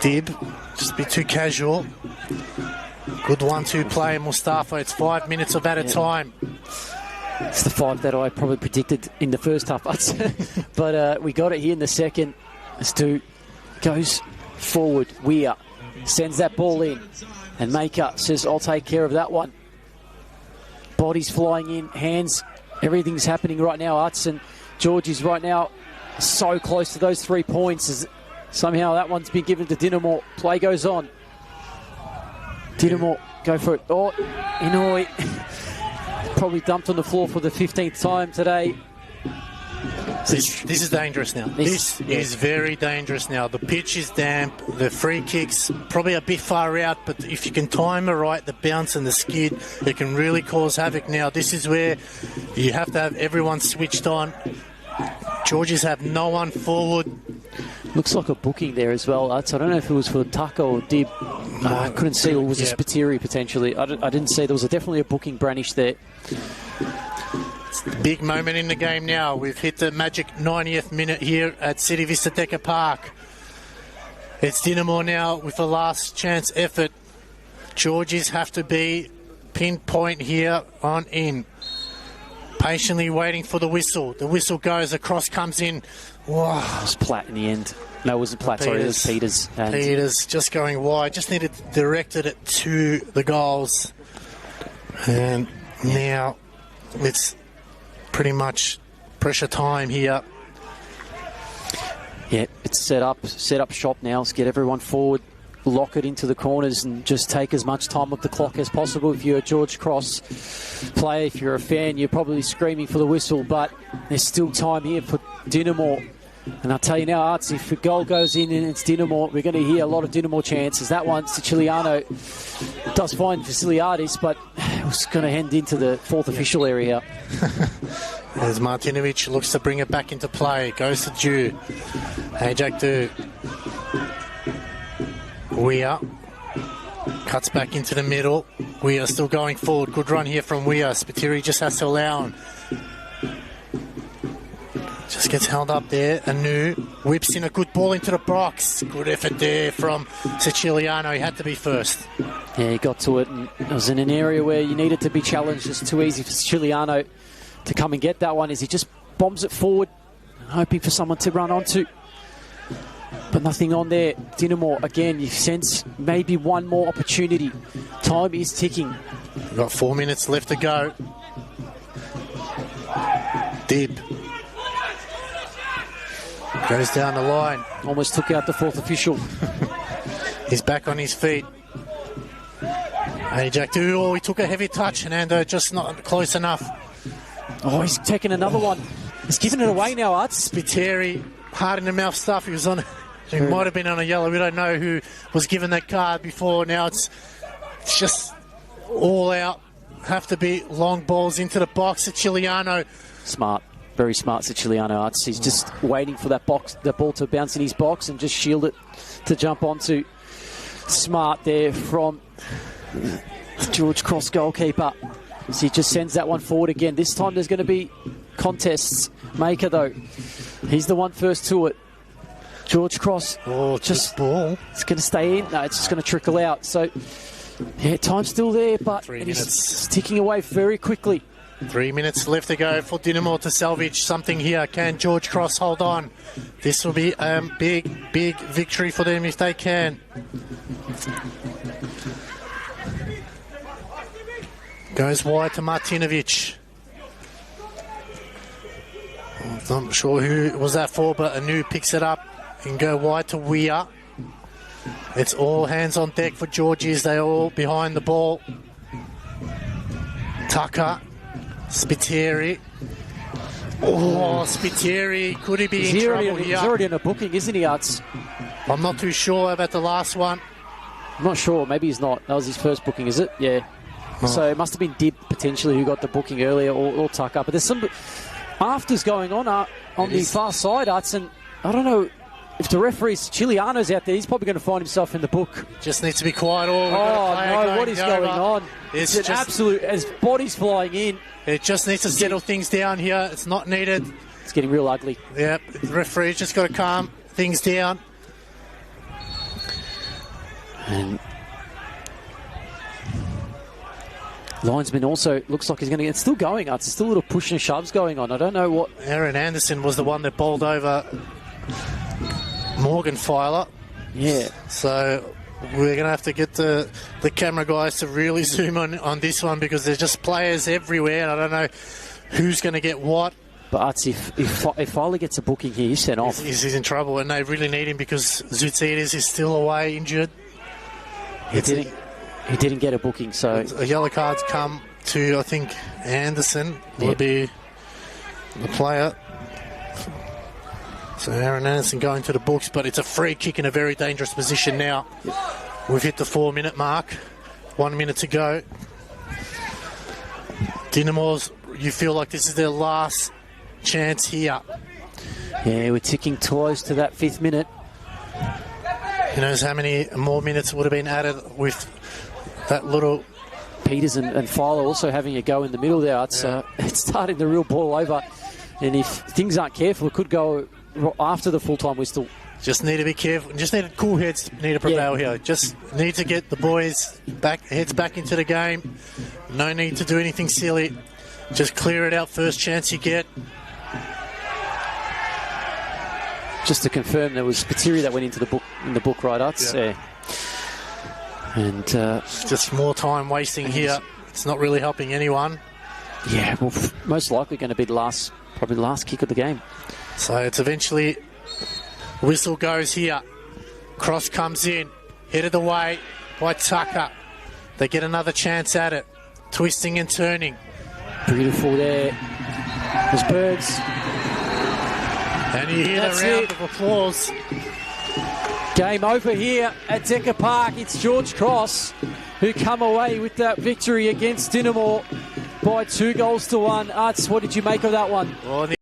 Dib, just be too casual. Good 1-2 play, Mustafa. It's 5 minutes of at a time. It's the 5 that I probably predicted in the first half, but we got it here in the second. Stu goes forward. Weir sends that ball in, and Maker says, "I'll take care of that one." Bodies flying in, hands, everything's happening right now. Hudson, George is right now so close to those 3 points. As somehow that one's been given to Dinamo. Play goes on. Dinamo, go for it. Oh, Inouye probably dumped on the floor for the 15th time today. This is dangerous now. This is very dangerous now. The pitch is damp. The free kicks probably a bit far out, but if you can time it right, the bounce and the skid, it can really cause havoc now. This is where you have to have everyone switched on. Georgies have no one forward. Looks like a booking there as well. I don't know if it was for Tucker or Dib. I couldn't see, or was it Spiteri potentially? I didn't see. There was definitely a booking Branish there. Big moment in the game now. We've hit the magic 90th minute here at City Vista Decker Park. It's Dinamo now with a last chance effort. Georgies have to be pinpoint here on in. Patiently waiting for the whistle. The whistle goes, the cross comes in. Wow. It was Platt in the end. No, it wasn't Platt, sorry, it was Peters. Peters just going wide. Just needed directed it to the goals. And now it's pretty much pressure time here. Yeah, it's set up shop now. Let's get everyone forward, lock it into the corners, and just take as much time off the clock as possible. If you're a George Cross player, if you're a fan, you're probably screaming for the whistle, but there's still time here for Dinamo. And I'll tell you now, Arts, if a goal goes in and it's Dinamo, we're going to hear a lot of Dinamo chances. That one, Siciliano does find Vasiliadis, but it's going to hand into the fourth official area. As Martinovic looks to bring it back into play. Goes to Dew. Ajak Dew. Weir cuts back into the middle. Weir still going forward. Good run here from Weir. Spiteri just has to allow him. Just gets held up there. Anu whips in a good ball into the box. Good effort there from Siciliano. He had to be first. Yeah, he got to it, and it was in an area where you needed to be challenged. It's too easy for Siciliano to come and get that one as he just bombs it forward, hoping for someone to run onto. But nothing on there. Dinamo, again, you sense maybe one more opportunity. Time is ticking. We've got 4 minutes left to go. Dib goes down the line. Almost took out the fourth official. He's back on his feet. Ajak, he took a heavy touch, and Ando just not close enough. Oh, he's taking another one. He's giving it away now, Arts. Spiteri, hard in the mouth stuff. He might have been on a yellow. We don't know who was given that card before. Now it's just all out. Have to be long balls into the box. Siciliano. Smart. Very smart Siciliano, Arts. He's just waiting for that ball to bounce in his box and just shield it to jump onto. Smart there from George Cross goalkeeper. So he just sends that one forward again. This time there's going to be contests. Maker, though, he's the one first to it. George Cross. Oh, just ball. It's going to stay in. No, it's just going to trickle out. So, yeah, time's still there, but 3 minutes. It's ticking away very quickly. 3 minutes left to go for Dinamo to salvage something here. Can George Cross hold on? This will be a big, big victory for them if they can. Goes wide to Martinovic. I'm not sure who was that for, but Anu picks it up and go wide to Weir. It's all hands on deck for Georgies. They're all behind the ball. Tucker, Spiteri. Oh, Spiteri, could he be in trouble here? He's already in a booking, isn't he, Arts? I'm not too sure about the last one. I'm not sure. Maybe he's not. That was his first booking, is it? Yeah. Oh. So it must have been Dib, potentially, who got the booking earlier, or Tucker. But there's some afters going on the far side, Arts, and I don't know if the referee's Chiliano's out there. He's probably going to find himself in the book. Just needs to be quiet. Oh, no, what is going on? It's an absolute, as bodies flying in. It just needs to settle things down here. It's not needed. It's getting real ugly. Yep, the referee's just got to calm things down. And linesman also looks like he's going to get... It's still going, It's still a little push and shoves going on. I don't know what... Aaron Anderson was the one that bowled over Morgan Filer. Yeah. So we're going to have to get the camera guys to really zoom on this one, because there's just players everywhere, and I don't know who's going to get what. But if Filer gets a booking here, he's sent off. He's in trouble, and they really need him because Zoutides is still away injured. He didn't get a booking, so... A yellow card's come to, I think, Anderson will be the player. So Aaron Anderson going to the books, but it's a free kick in a very dangerous position now. We've hit the 4-minute mark. 1 minute to go. Dynamos, you feel like this is their last chance here. Yeah, we're ticking close to that 5th minute. Who knows how many more minutes would have been added with that little... Peters and Filer also having a go in the middle there. It's starting to reel ball over. And if things aren't careful, it could go after the full-time whistle. Just need to be careful. Just need cool heads need to prevail here. Just need to get the boys heads back into the game. No need to do anything silly. Just clear it out first chance you get. Just to confirm, there was Spiteri that went into the book, right, Arts? Yeah. And just more time wasting here. It's not really helping anyone. Yeah, well, most likely going to be probably the last kick of the game. So it's eventually whistle goes here. Cross comes in, headed away by Tucker. They get another chance at it. Twisting and turning. Beautiful there. There's Birds. And you hear the round of applause. Game over here at Decker Park. It's George Cross who come away with that victory against Dynamo by 2-1. Arts, what did you make of that one? Well,